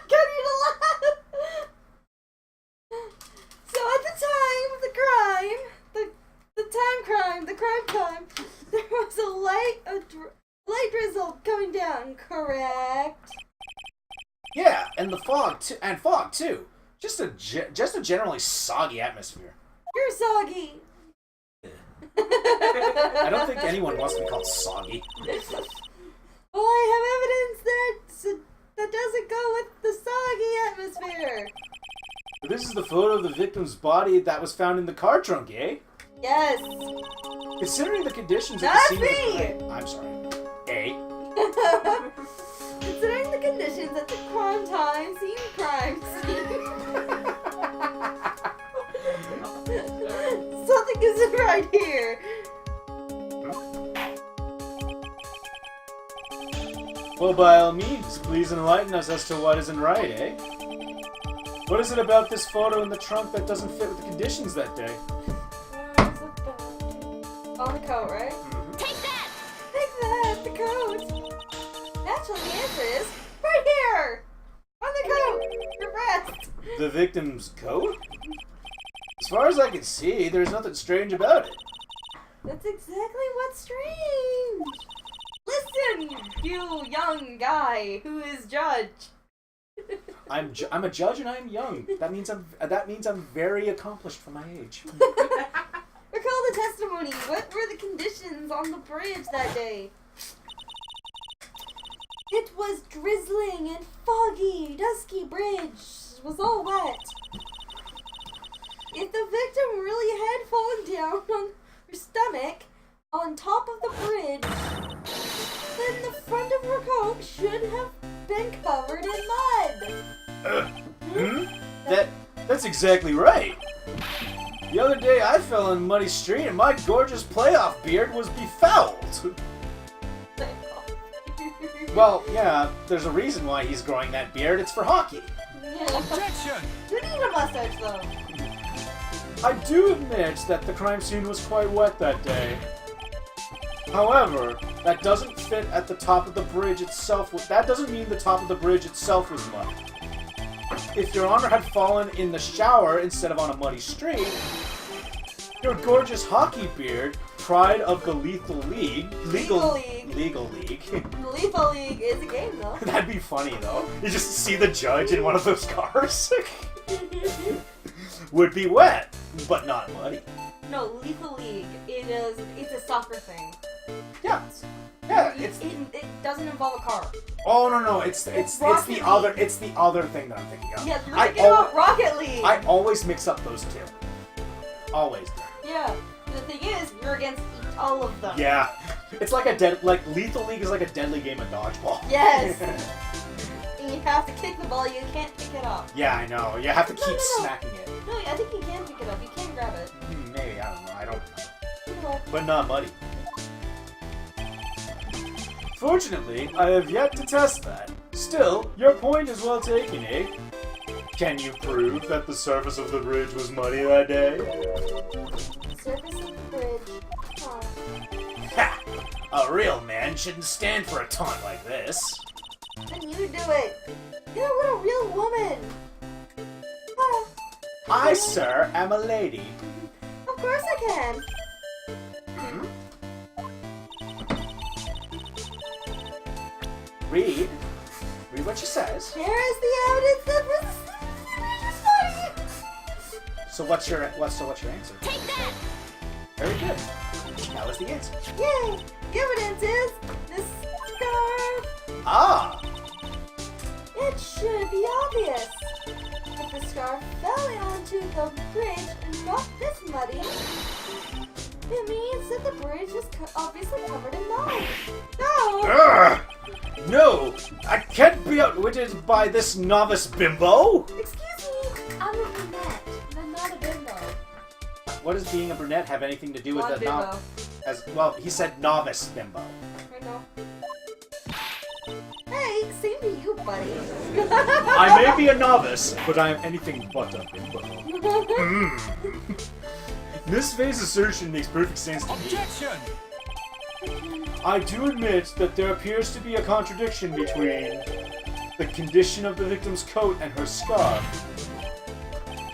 getting to laugh! So at the time of the crime, the crime time, there was a light drizzle coming down, correct? Yeah, and the fog too, Just a generally soggy atmosphere. You're soggy. I don't think anyone wants to be called soggy. Well, I have evidence that doesn't go with the soggy atmosphere. But this is the photo of the victim's body that was found in the car trunk, eh? Yes. Considering the conditions at That's the scene me! of the crime, I'm sorry. Eh? Considering the conditions at the crime scene. Something isn't right here. Well, by all means, please enlighten us as to what isn't right, eh? What is it about this photo in the trunk that doesn't fit with the conditions that day? On the coat, right? Take that! Take that, the coat. Naturally, the answer is right here. On the coat, your breast. The victim's coat? As far as I can see, there's nothing strange about it. That's exactly what's strange. Listen, you young guy who is judge. I'm a judge and I'm young. That means I'm very accomplished for my age. Recall the testimony. What were the conditions on the bridge that day? It was drizzling and foggy. Dusky bridge was all wet. If the victim really had fallen down on her stomach on top of the bridge, then the front of her coat should have been covered in mud. That's exactly right. The other day I fell in a muddy street and my gorgeous playoff beard was befouled. Well, yeah, there's a reason why he's growing that beard. It's for hockey. Objection! You need a mustache, though. I do admit that the crime scene was quite wet that day. However, that doesn't fit at the top of the bridge itself. That doesn't mean the top of the bridge itself was mud. If Your Honor had fallen in the shower instead of on a muddy street, your gorgeous hockey beard, pride of the Lethal League, Legal League. The Lethal League is a game, though. That'd be funny, though. You just see the judge in one of those cars. Would be wet, but not muddy. No, Lethal League. It's a soccer thing. Yeah. It doesn't involve a car. Oh no, it's the other thing that I'm thinking of. Yeah, you're thinking about Rocket League. I always mix up those two. Always do. Yeah. The thing is, you're against all of them. Yeah. It's like Lethal League is like a deadly game of dodgeball. Yes. And you have to kick the ball. You can't pick it up. Yeah, I know. You have to keep smacking it. No, I think you can pick it up. You can grab it. Maybe, I don't know. I don't know. Anyway. But not muddy. Fortunately, I have yet to test that. Still, your point is well taken, eh? Can you prove that the surface of the bridge was muddy that day? Surface of the bridge. Huh. Ha! A real man shouldn't stand for a taunt like this. Then you do it. You're a real woman. Ah. I, sir, am a lady. Of course I can. Read what she says. There is the evidence that was funny. So what's your answer? Take that! Very good. That was the answer. Yay! The evidence is this scarf. Ah! It should be obvious. If the scarf fell onto the bridge and got this muddy, it means that the bridge was obviously covered in mud. So, Urgh! No! I can't be outwitted by this novice bimbo! excuse me, I'm a brunette. I'm not a bimbo. What does being a brunette have anything to do with Not the bimbo. Well, he said novice bimbo. I know. Hey, same to you, buddy. I may be a novice, but I am anything but a bimbo. This phase assertion makes perfect sense to me. Objection! I do admit that there appears to be a contradiction between the condition of the victim's coat and her scarf.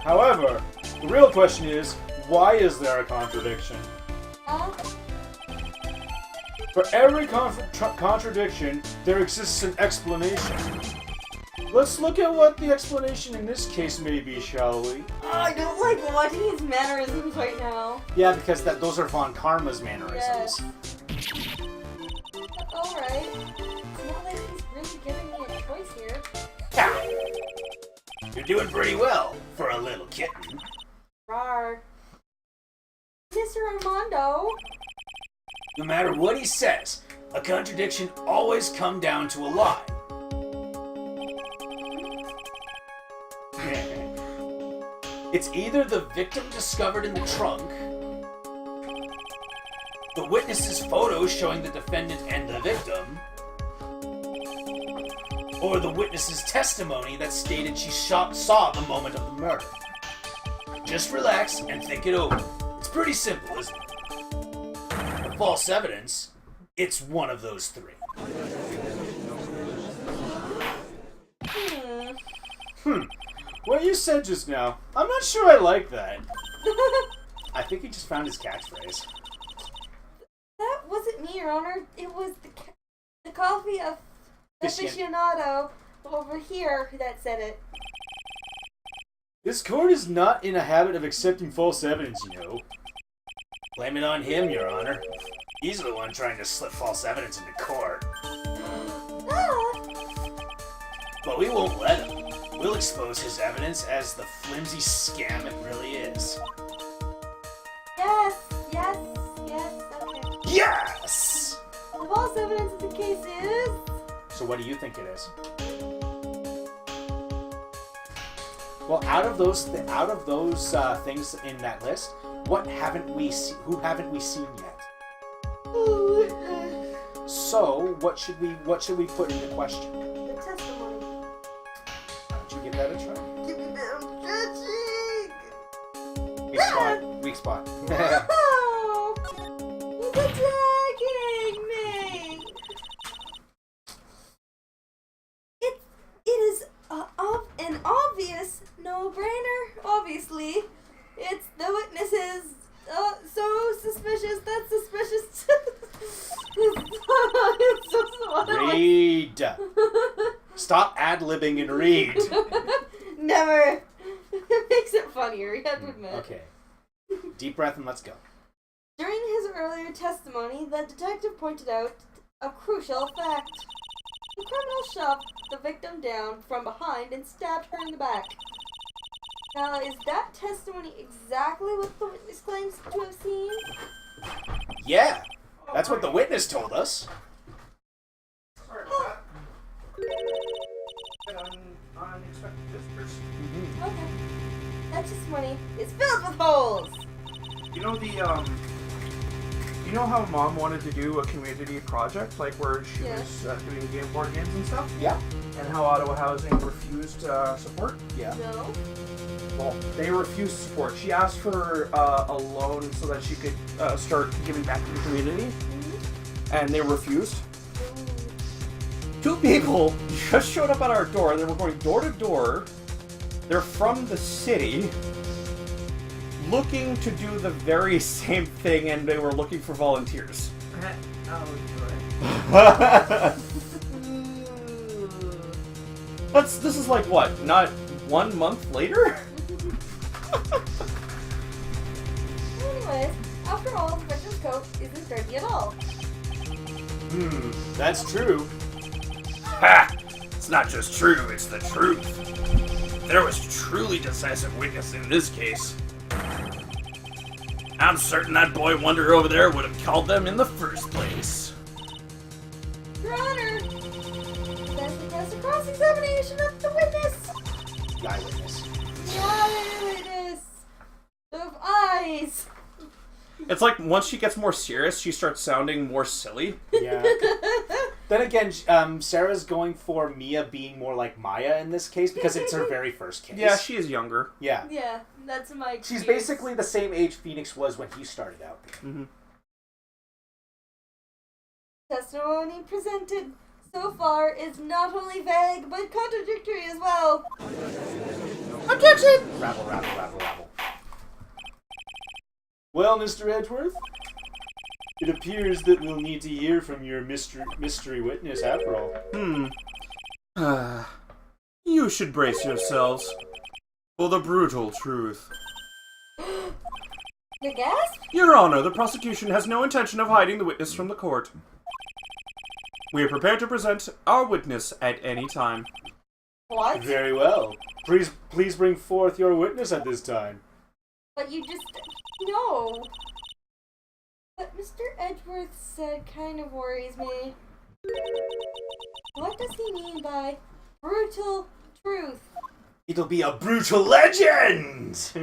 However, the real question is, why is there a contradiction? Huh? For every contradiction, there exists an explanation. Let's look at what the explanation in this case may be, shall we? Oh, I don't like watching his mannerisms right now. Yeah, because those are Von Karma's mannerisms. Yes. Alright. It's not like he's really giving me a choice here. You're doing pretty well for a little kitten. Rawr. Mr. Armando. No matter what he says, a contradiction always comes down to a lie. It's either the victim discovered in the trunk, the witness's photos showing the defendant and the victim, or the witness's testimony that stated she saw the moment of the murder. Just relax and think it over. It's pretty simple, isn't it? For false evidence, it's one of those three. What you said just now, I'm not sure I like that. I think he just found his catchphrase. That wasn't me, Your Honor. It was the coffee of aficionado over here that said it. This court is not in a habit of accepting false evidence, you know. Blame it on him, Your Honor. He's the one trying to slip false evidence into court. But we won't let him. We'll expose his evidence as the flimsy scam it really is. Yes, okay. Yes! The false evidence of the case is... So what do you think it is? Well, out of those things in that list, who haven't we seen yet? So, what should we put into question? The testimony. Why don't you give that a try? Weak spot. No! He's attacking me! It is an obvious no-brainer, obviously. It's the witnesses. So suspicious, that's suspicious. It's so smart. Read! Stop ad-libbing and read! Never. It makes it funnier, you have to admit. Okay. Deep breath and let's go. During his earlier testimony, the detective pointed out a crucial fact. The criminal shoved the victim down from behind and stabbed her in the back. Now, is that testimony exactly what the witness claims to have seen? Yeah, that's what the witness told us. Sorry about that. Unexpected visitors. Okay. That testimony is filled with holes! You know you know how Mom wanted to do a community project, like where she was doing board games and stuff? Yeah. And how Ottawa Housing refused support? Yeah. No? Well, they refused support. She asked for a loan so that she could start giving back to the community, and they refused. Two people just showed up at our door. They were going door to door. They're from the city, looking to do the very same thing, and they were looking for volunteers. This is like what? Not 1 month later? Anyways, after all, the victim's coat isn't dirty at all. That's true. Ha! It's not just true, it's the truth. There was truly decisive witness in this case. I'm certain that boy wonder over there would have called them in the first place. Your Honor! That's because the cross-examination of the witness! The eyewitness. The eyewitness! Of eyes! It's like once she gets more serious, she starts sounding more silly. Yeah. Then again, Sarah's going for Mia being more like Maya in this case because it's her very first case. Yeah, she is younger. Yeah. Yeah, that's my excuse. She's basically the same age Phoenix was when he started out. Mm-hmm. Testimony presented so far is not only vague, but contradictory as well. Objection! Rabble, rabble, rabble, rabble. Well, Mr. Edgeworth, it appears that we'll need to hear from your mystery witness after all. You should brace yourselves for the brutal truth. The gasp? Your Honor, the prosecution has no intention of hiding the witness from the court. We are prepared to present our witness at any time. What? Very well. Please bring forth your witness at this time. But you just... No. What Mr. Edgeworth said kind of worries me. What does he mean by brutal truth? It'll be a brutal legend!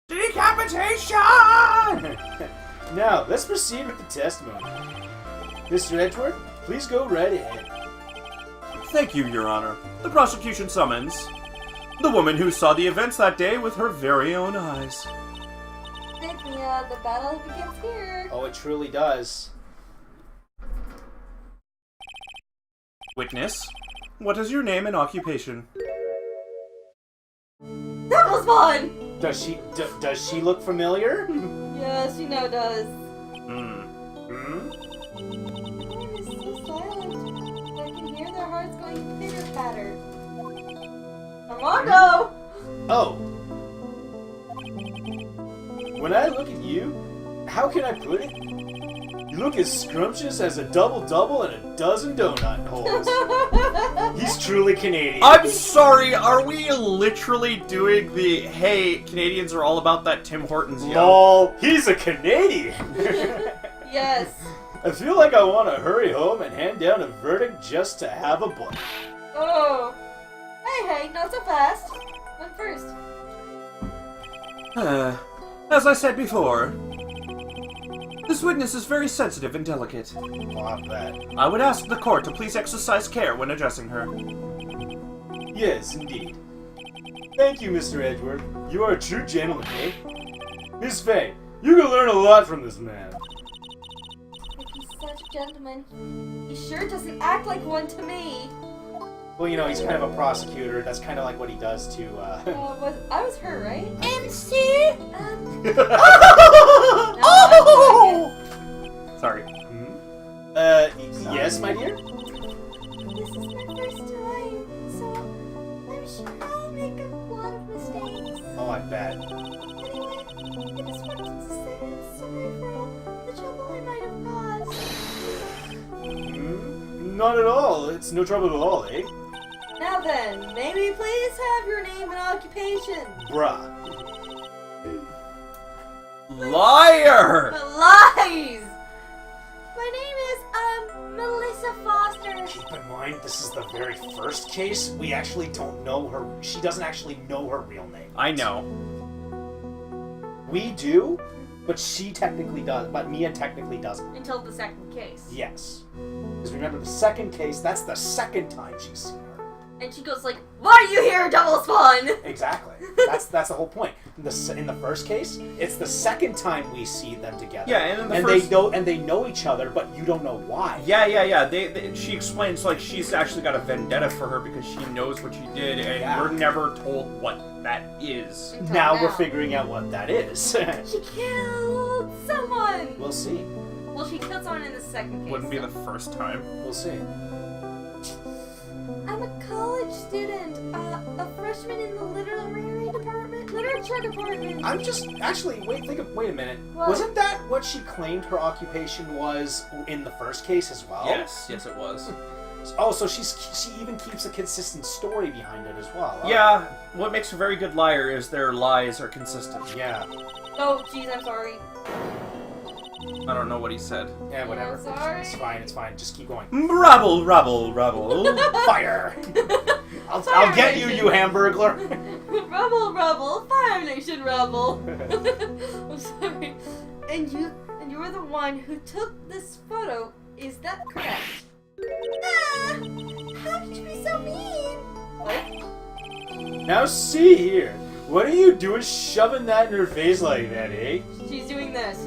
Decapitation! Now, let's proceed with the testimony. Mr. Edgeworth, please go right ahead. Thank you, Your Honor. The prosecution summons the woman who saw the events that day with her very own eyes. Cynthia, the battle begins here. Oh, it truly does. Witness, what is your name and occupation? That was fun! Does she look familiar? Yes, she now does. Hmm? Everyone is so silent. I can hear their hearts going pitter-patter. Armando! Oh. When I look at you, how can I put it? You look as scrumptious as a double-double and a dozen donut holes. He's truly Canadian. I'm sorry, are we literally doing the, hey, Canadians are all about that Tim Hortons yell? Lol, he's a Canadian! Yes. I feel like I want to hurry home and hand down a verdict just to have a book. Oh. Hey, not so fast. One first. As I said before, this witness is very sensitive and delicate. Not that. I would ask the court to please exercise care when addressing her. Yes, indeed. Thank you, Mr. Edgeworth. You are a true gentleman, eh? Miss Faye, you can learn a lot from this man. If he's such a gentleman, he sure doesn't act like one to me. Well, you know, he's kind of a prosecutor. That's kind of like what he does to, I was her, right? MC! Sorry. Yes, my dear? This is my first time, so I'm sure I'll make a lot of mistakes. Oh, I bet. Anyway, I just wanted to say I'm sorry for all the trouble I might have caused. Not at all. It's no trouble at all, eh? Now then, may we please have your name and occupation? Bruh. Liar! Lies! My name is, Melissa Foster. Keep in mind, this is the very first case. We actually don't know her. She doesn't actually know her real name. I know. We do, but she technically does. But Mia technically doesn't. Until the second case. Yes. Because remember, the second case, that's the second time she's seen her. And she goes like, "Why are you here, Double Spawn?" Exactly. That's the whole point. In the first case, it's the second time we see them together. Yeah, and in the first... they know each other, but you don't know why. Yeah. She explains, like, she's actually got a vendetta for her because she knows what she did, and we're never told what that is. Now we're figuring out what that is. She killed someone! We'll see. Well, she killed someone in the second case. Wouldn't be the first time. We'll see. I'm a college student, a freshman in the literature department. I'm just actually wait a minute. What? Wasn't that what she claimed her occupation was in the first case as well? Yes, it was. Oh, so she even keeps a consistent story behind it as well. Huh? Yeah, what makes a very good liar is their lies are consistent. Yeah. Oh, jeez, I'm sorry. I don't know what he said. Yeah, whatever. I'm sorry. It's fine. Just keep going. Rabble. Fire! I'll get you, you hamburglar! Rubble, Fire Nation Rubble. I'm sorry. And you were the one who took this photo, is that correct? Ah! How could you be so mean? What? Now see here. What are you doing shoving that in her face like that, eh? She's doing this.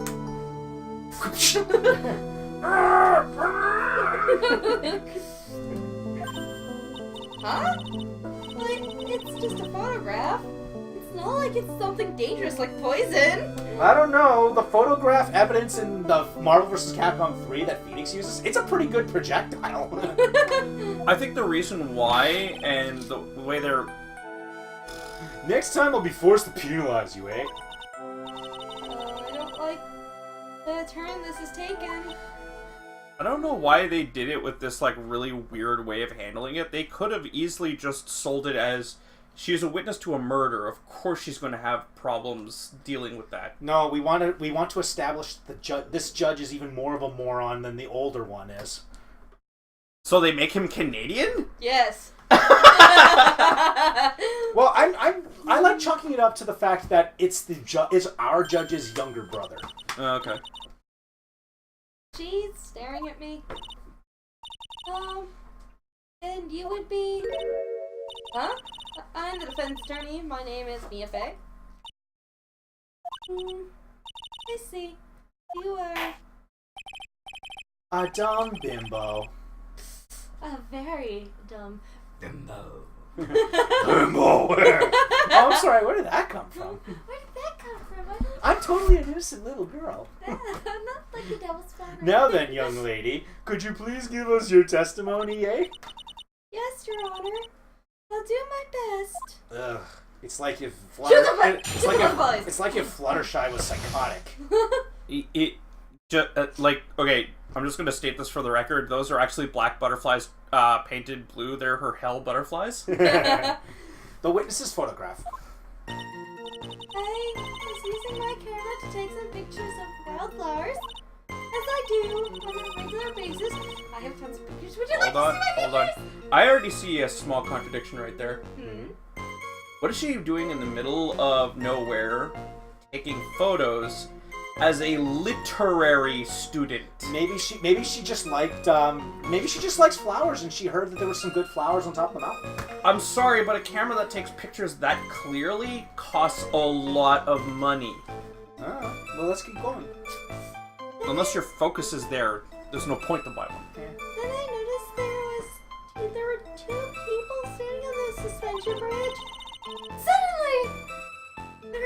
Huh? Like, it's just a photograph. It's not like it's something dangerous like poison. I don't know. The photograph evidence in the Marvel vs. Capcom 3 that Phoenix uses, it's a pretty good projectile. I think the reason why and the way they're... Next time I'll be forced to penalize you, eh? I don't like the turn this is taken. I don't know why they did it with this, like, really weird way of handling it. They could have easily just sold it as, she is a witness to a murder. Of course she's going to have problems dealing with that. No, we want to establish that this judge is even more of a moron than the older one is. So they make him Canadian? Yes. Well, I like chalking it up to the fact that it's our judge's younger brother. Okay. She's staring at me. And you would be... Huh? I'm the defense attorney. My name is Mia Fey. I see. You are A dumb bimbo. a very dumb... Bimbo. Bimbo, where? Oh, I'm sorry, where did that come from? Where did that come from? I don't I'm totally an innocent little girl. I'm not like the devil's spawn. Now then, young lady, could you please give us your testimony, eh? Yes, Your Honor. I'll do my best. Ugh. It's like if Shoot it's like if Fluttershy was psychotic. Okay, I'm just going to state this for the record. Those are actually black butterflies painted blue. They're her hell butterflies. The witness's photograph. I was using my camera to take some pictures of wildflowers. As I do on a regular basis. I have tons of pictures. Would you like to see my Hold on. pictures? I already see a small contradiction right there. What is she doing in the middle of nowhere, taking photos as a literary student? Maybe she just liked maybe she just likes flowers and she heard that there were some good flowers on top of the mountain. I'm sorry, but a camera that takes pictures that clearly costs a lot of money. Alright, well let's keep going. Unless your focus is there, there's no point to buy one. Then I noticed there were two people standing on the suspension bridge. Suddenly, they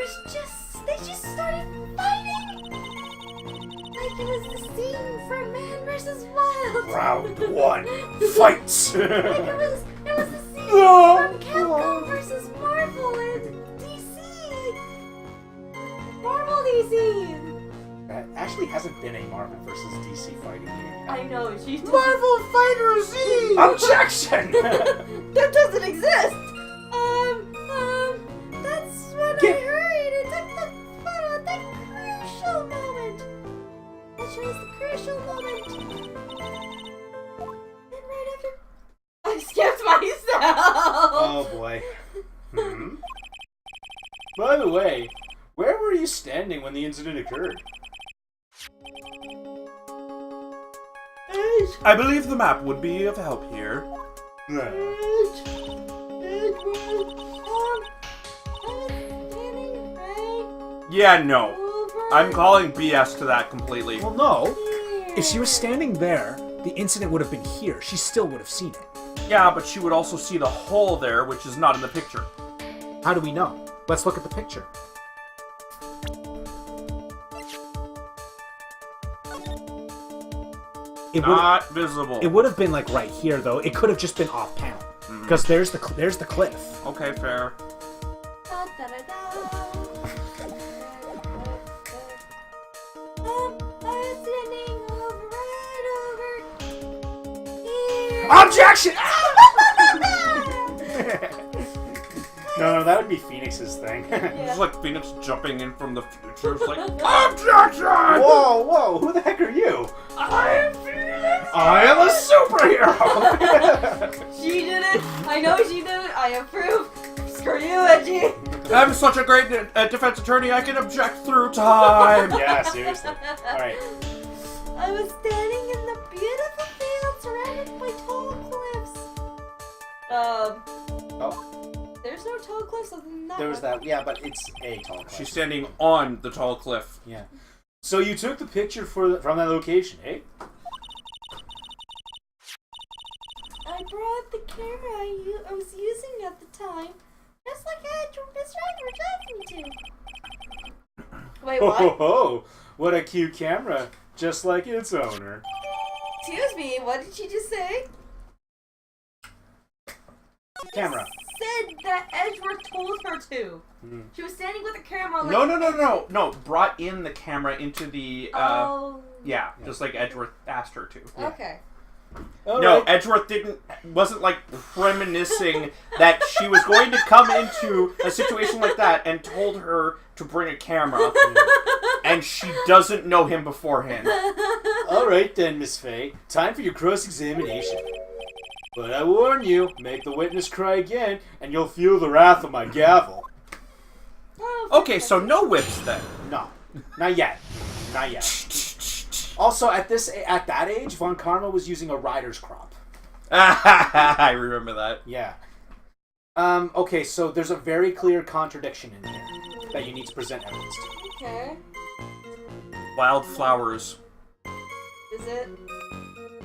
just started fighting. Like it was the scene from Man vs. Wild. Round 1, fight! Like it was the scene from Capcom vs. Marvel in DC. Marvel DC. That actually hasn't been a Marvel vs. DC fighting game. I know, she's Marvel Fighter Z! Objection! That doesn't exist! That's when I hurried and took the photo at that crucial moment. That shows the crucial moment. And right after... I skipped myself! Oh boy. By the way, where were you standing when the incident occurred? I believe the map would be of help here. I was standing right Yeah, no. over I'm calling BS to that completely. Well, no. here. If she was standing there, the incident would have been here. She still would have seen it. Yeah, but she would also see the hole there, which is not in the picture. How do we know? Let's look at the picture. Not visible. It would have been like right here, though. It could have just been off panel because there's the cliff. Okay, fair. Da, da, da, da. I was standing right over here. Objection! No, that would be Phoenix's thing. It's like Phoenix jumping in from the future. It's like, objection! Whoa, who the heck are you? I am Phoenix! I am a superhero! She did it. I know she did it. I approve. Screw you, Edgy. I'm such a great defense attorney, I can object through time! Yeah, seriously. Alright. I was standing in the beautiful field surrounded by tall cliffs. Oh, There's no tall cliffs other than that. there was that. Yeah, but it's a tall cliff. She's standing on the tall cliff. Yeah. So you took the picture from that location, eh? I brought the camera I was using at the time Just like Miss Wright would love me to. Wait, Ho ho what? ho! What a cute camera, just like its owner. Excuse me, what did she just say? Camera. Said that Edgeworth told her to. She was standing with the camera. Like, No. Brought in the camera into the. Oh. Yeah, just like Edgeworth asked her to. Okay. No, Edgeworth wasn't like reminiscing that she was going to come into a situation like that and told her to bring a camera, and she doesn't know him beforehand. Alright then, Miss Faye. Time for your cross-examination. But I warn you, make the witness cry again, and you'll feel the wrath of my gavel. Oh, Okay, so no whips then. No, not yet. Not yet. Also, at that age, Von Karma was using a rider's crop. I remember that. Yeah. Okay, so there's a very clear contradiction in here that you need to present evidence to. Okay. Wildflowers. Is it?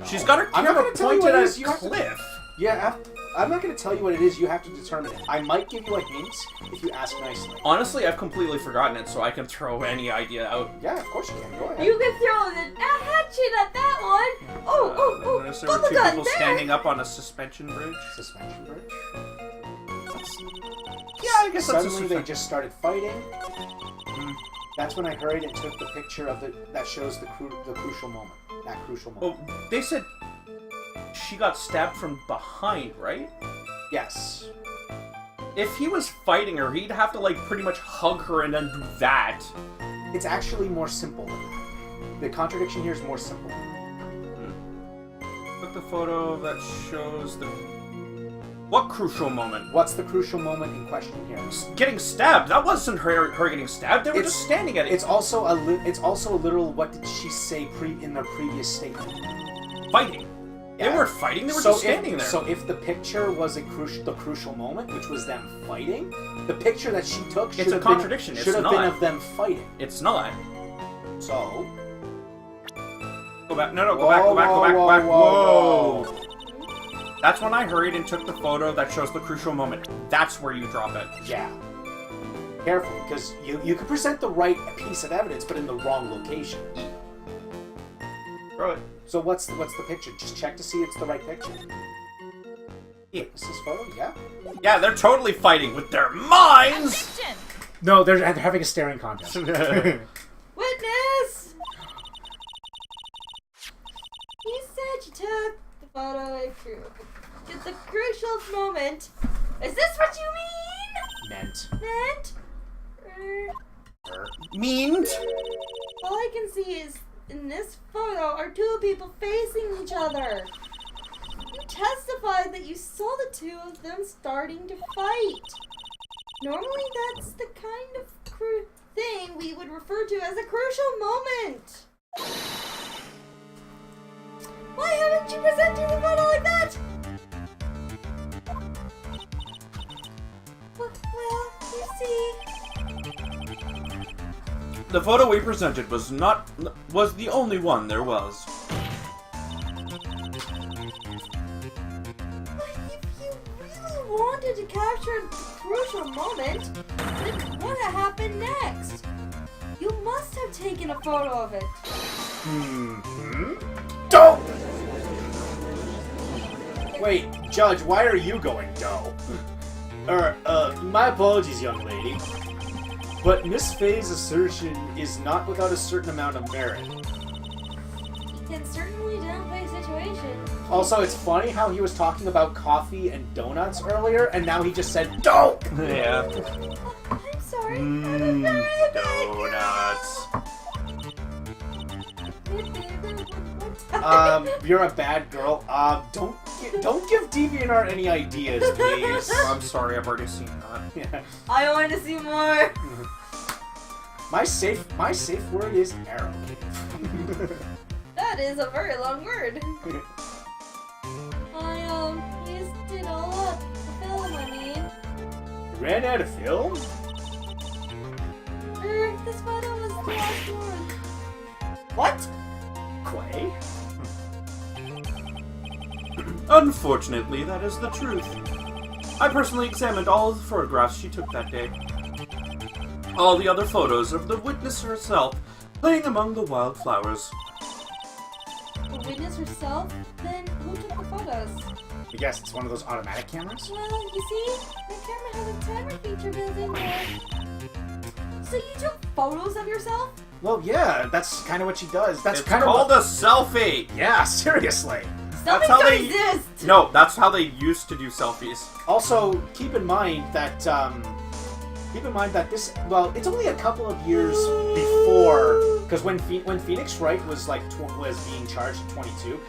She's got her I'm not camera gonna tell you pointed what it at is, you have to- Cliff. Yeah, I'm not going to tell you what it is. You have to determine it. I might give you a hint if you ask nicely. Honestly, I've completely forgotten it, so I can throw any idea out. Yeah, of course you can. Go ahead. You can throw a hatchet at that one. Oh, Notice there were two bubblegum people there. standing up on a suspension bridge. Suspension bridge. Yeah, I guess that's a Suddenly they suspension. just started fighting. That's when I hurried and took the picture of that shows the crucial moment. That crucial moment. Oh, they said she got stabbed from behind, right? Yes. If he was fighting her, he'd have to like pretty much hug her and then do that. It's actually more simple than that. The contradiction here is more simple. Took the photo that shows the... What crucial moment? What's the crucial moment in question here? Getting stabbed. That wasn't her getting stabbed. They were just standing at it. It's also a literal. What did she say in the previous statement? Fighting. Yeah. They weren't fighting. They were just standing there. So if the picture was the crucial moment, which was them fighting, the picture that she took should It's a have contradiction. Been, It's should have not. been of them fighting. It's not. So Go back. No, Whoa, go back. Go back. Go back. Go back. whoa, Whoa. That's when I hurried and took the photo that shows the crucial moment. That's where you drop it. yeah, careful, because you could present the right piece of evidence, but in the wrong location. Throw it. So what's the picture? Just check to see it's the right picture. Yeah. Is this photo? Yeah. Yeah, they're totally fighting with their minds. Objection! No, they're having a staring contest. Witness! You said you took the photo at the crucial moment. Is this what you Meant. Mean. All I can see is in this photo are two people facing each other. You testified that you saw the two of them starting to fight. Normally that's the kind of thing we would refer to as a crucial moment. Why haven't you presented the photo like that? Well, you see... The photo we presented was the only one there was. But if you really wanted to capture the crucial moment, then what happened next? You must have taken a photo of it. Don't! Wait, Judge, why are you going dough? My apologies, young lady. But Miss Faye's assertion is not without a certain amount of merit. You can certainly downplay the situation. Also, it's funny how he was talking about coffee and donuts earlier, and now he just said, don't! Yeah. I'm sorry. I'm very bad Donuts. You're a bad girl. Don't give DeviantArt any ideas, please. I'm sorry, I've already seen that. Yeah. I want to see more. My safe word is arrow. That is a very long word. We just did all up the film, I mean. Ran out of film? This photo was the last one. What? Clay? Unfortunately, that is the truth. I personally examined all of the photographs she took that day. All the other photos of the witness herself playing among the wildflowers. The witness herself? Then who took the photos? I guess it's one of those automatic cameras. Well, you see, the camera has a timer feature built in there. So you took photos of yourself? Well, yeah, that's kind of what she does. That's It's kind of called a selfie! Yeah, seriously. Selfies how don't they- exist! No, that's how they used to do selfies. Also, keep in mind that this. Well, it's only a couple of years before, because when Phoenix Wright was was being charged at 22.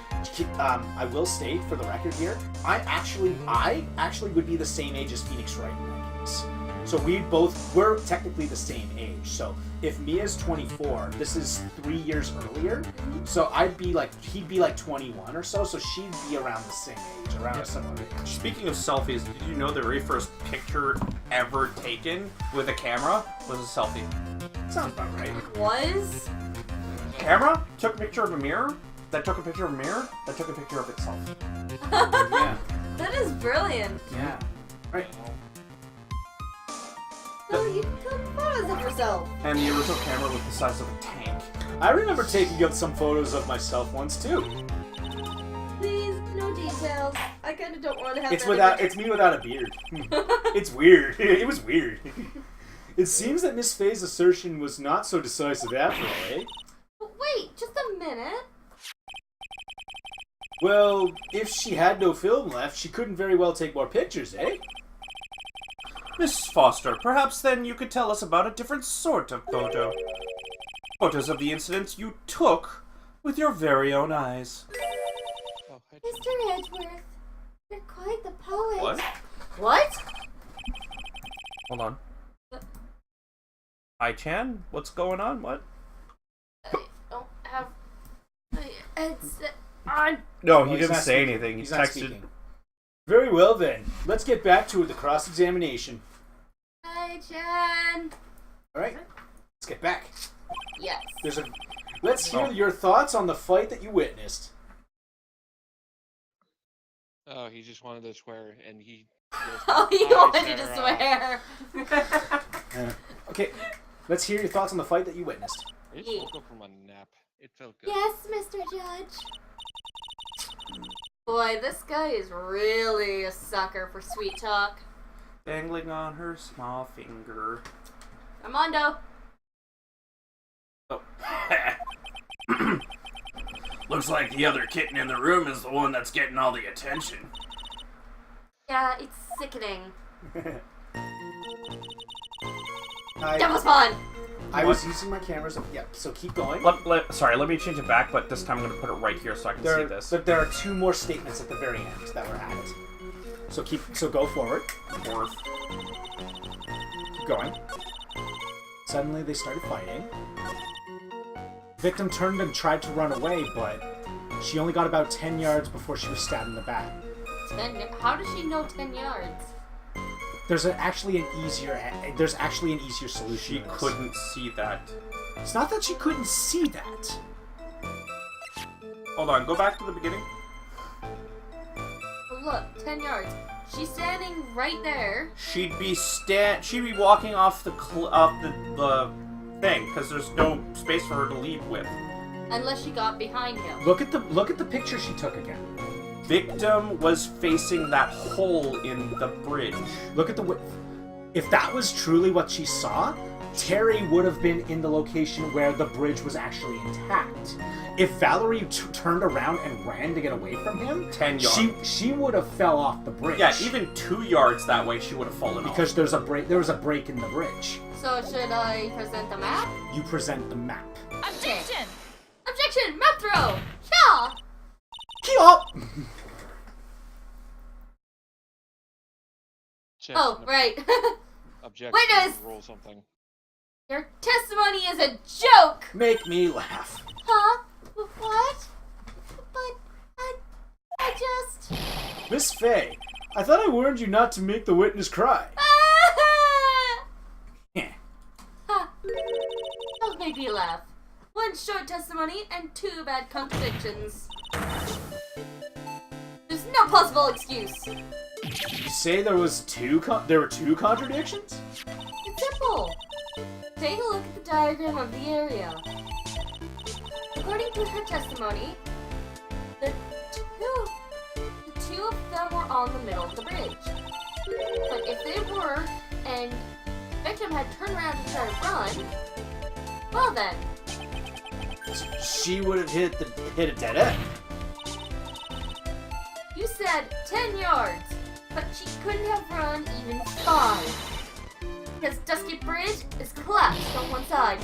I will state for the record here, I actually would be the same age as Phoenix Wright in that case. So we're technically the same age. So if Mia's 24, this is 3 years earlier. So he'd be like 21 or so. So she'd be around the same age, around a similar age. Speaking of selfies, did you know the very first picture ever taken with a camera was a selfie? Sounds about right. Was? Camera took a picture of a mirror, that took a picture of a mirror, that took a picture of itself. Yeah. That is brilliant. Yeah. Right. So you took photos of yourself. And the original camera was the size of a tank. I remember taking out some photos of myself once too. Please, no details. I kind of don't want to have It's that it's me without a beard. It's weird. It was weird. It seems that Miss Faye's assertion was not so decisive after all, eh? But wait, just a minute. Well, if she had no film left, she couldn't very well take more pictures, eh? Miss Foster, perhaps then you could tell us about a different sort of photo. Photos of the incidents you took with your very own eyes. Mr. Edgeworth, you're quite the poet. What? What? Hold on. Hi, Chan? What's going on? What? I don't have... It's on. No, Oh, he he's didn't not say speaking. anything. He He's not texted. speaking. Very well then. Let's get back to the cross-examination. Hi, Jan. Alright, let's get back. Yes. Let's hear your thoughts on the fight that you witnessed. Oh, he just wanted to swear, and he... Oh, you wanted to swear. Okay, let's hear your thoughts on the fight that you witnessed. I just woke up from a nap. It felt good. Yes, Mr. Judge. Boy, this guy is really a sucker for sweet talk. Dangling on her small finger. Armando. Oh. Looks like the other kitten in the room is the one that's getting all the attention. Yeah, it's sickening. I That was fun. was using my cameras. Yep, so keep going. Sorry, let me change it back, but this time I'm going to put it right here so I can see this. But there are two more statements at the very end that were added. So go forward. Or Keep going. Suddenly they started fighting. Victim turned and tried to run away, but she only got about 10 yards before she was stabbed in the back. How does she know 10 yards? There's actually an easier solution. she to this. couldn't see that. It's not that she couldn't see that. Hold on, go back to the beginning. Oh, look, 10 yards. She's standing right there. She'd be walking off the thing because there's no space for her to leave with. Unless she got behind him. Look at the picture she took again. Victim was facing that hole in the bridge. Look at the width. If that was truly what she saw, Terry would have been in the location where the bridge was actually intact. If Valerie turned around and ran to get away from him, 10 yards. she would have fell off the bridge. Yeah, even 2 yards that way, she would have fallen because off. there was a break in the bridge. So should I present the map? You present the map. Objection! Objection! Map throw! Yeah! Check Oh, and right. Objection. Witness! Roll something. Your testimony is a joke! Make me laugh. Huh? What? But I just... Miss Faye, I thought I warned you not to make the witness cry. Ah! Heh. Ha. Don't make me laugh. One short testimony and 2 bad contradictions. There's no possible excuse. You say there was there were two contradictions? It's simple. Take a look at the diagram of the area. According to her testimony, the two of them were on the middle of the bridge. But if they were, and the victim had turned around and tried to run, well then. She would have hit a dead end. You said 10 yards, but she couldn't have run even 5. Because Dusky Bridge is collapsed on one side.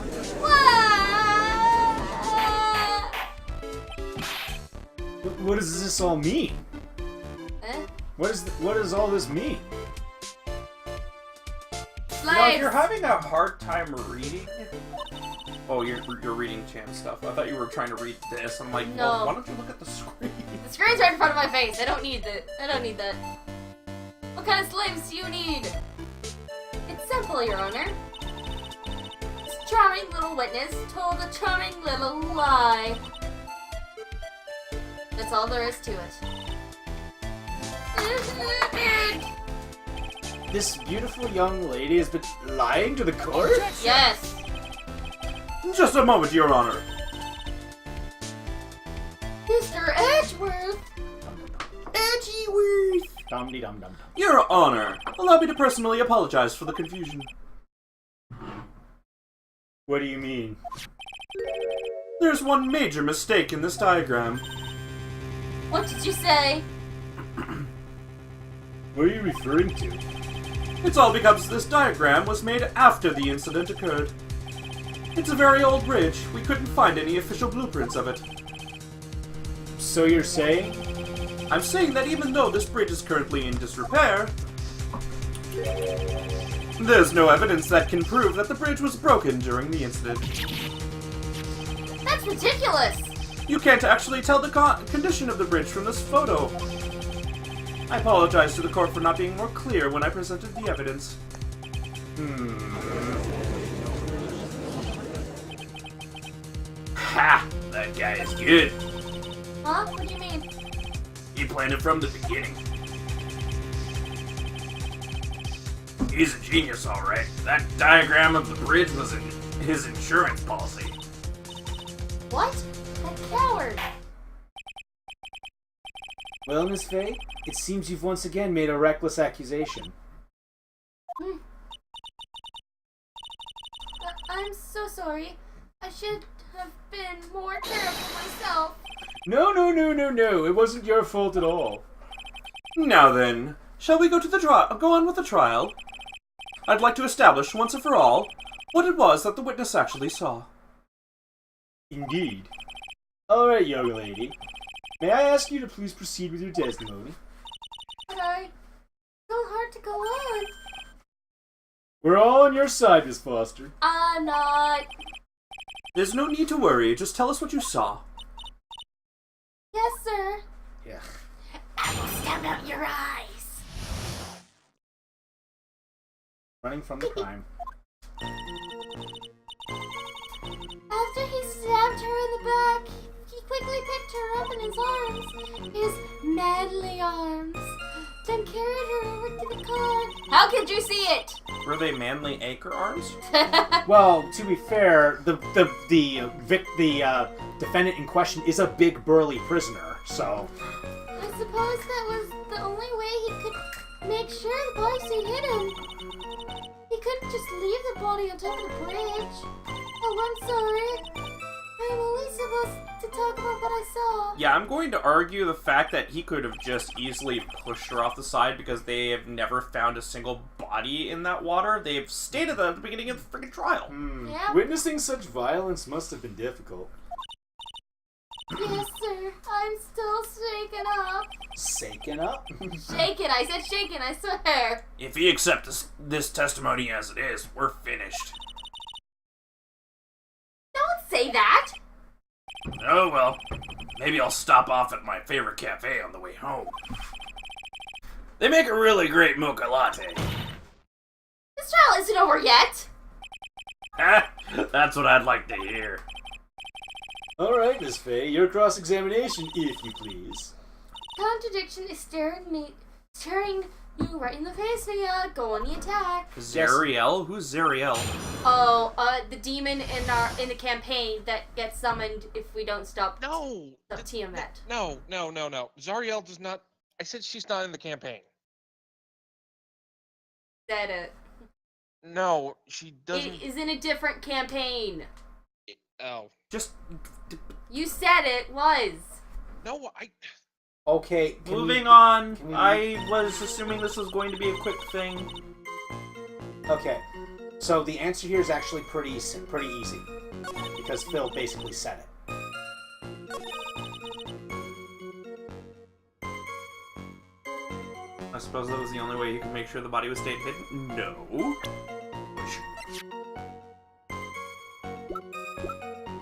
What does this all mean? Eh? What does all this mean? Now, if Slaves! you're having a hard time reading... Oh, you're reading Champ stuff. I thought you were trying to read this. I'm like, No. well, why don't you look at the screen? The screen's right in front of my face. I don't need that. I don't need that. What kind of slaves do you need? It's simple, Your Honor. This charming little witness told a charming little lie. That's all there is to it. This beautiful young lady has been lying to the court? Yes. Just a moment, Your Honor. Mr. Edgeworth. Edgeworth! Dum-de-dum-dum-dum. Your Honor, allow me to personally apologize for the confusion. What do you mean? There's one major mistake in this diagram. What did you say? What are you referring to? It's all because this diagram was made after the incident occurred. It's a very old bridge. We couldn't find any official blueprints of it. So you're saying? I'm saying that even though this bridge is currently in disrepair, there's no evidence that can prove that the bridge was broken during the incident. That's ridiculous. You can't actually tell the condition of the bridge from this photo. I apologize to the court for not being more clear when I presented the evidence. Ha! That guy is good. Huh? What do you mean? He planned it from the beginning. He's a genius, alright. That diagram of the bridge was in his insurance policy. What? That coward. Well, Miss Faye, it seems you've once again made a reckless accusation. I'm so sorry. I should have been more careful myself. No. It wasn't your fault at all. Now then, shall we go on with the trial? I'd like to establish once and for all what it was that the witness actually saw. Indeed. Alright, young lady. May I ask you to please proceed with your testimony? Sorry. So hard to go on. We're all on your side, Miss Foster. I'm not. There's no need to worry, just tell us what you saw. Yes, sir. Yeah. I will stab out your eyes. Running from the crime. After he stabbed her in the back, he quickly picked her up in his arms. His manly arms. Then carried her over to the car. How could you see it? Were they manly anchor arms? Well, to be fair, the defendant in question is a big burly prisoner, so I suppose that was the only way he could make sure the body stayed hidden. He couldn't just leave the body on top of the bridge. Oh, I'm sorry. I'm only supposed to talk about what I saw. Yeah, I'm going to argue the fact that he could have just easily pushed her off the side because they have never found a single body in that water. They've stated that at the beginning of the freaking trial. Yeah. Witnessing such violence must have been difficult. Yes, sir. I'm still shaken up. Shaken up? Shaken. I said shaken, I swear. If he accepts this testimony as it is, we're finished. Don't say that. Oh well, maybe I'll stop off at my favorite cafe on the way home. They make a really great mocha latte. This trial isn't over yet. That's what I'd like to hear. Alright, Miss Faye, your cross-examination, if you please. Contradiction is staring me staring you right in the face, Mia. Go on the attack. Zariel? Who's Zariel? Oh, the demon in the campaign that gets summoned if we don't stop. No. Stop Tiamat. No. Zariel does not. I said she's not in the campaign. Said it. No, she doesn't. It is in a different campaign. Oh. Just You said it was. No, Okay. moving on. can we- I was assuming this was going to be a quick thing. Okay. So the answer here is actually pretty easy, because Phil basically said it. I suppose that was the only way you could make sure the body was stayed hidden. No.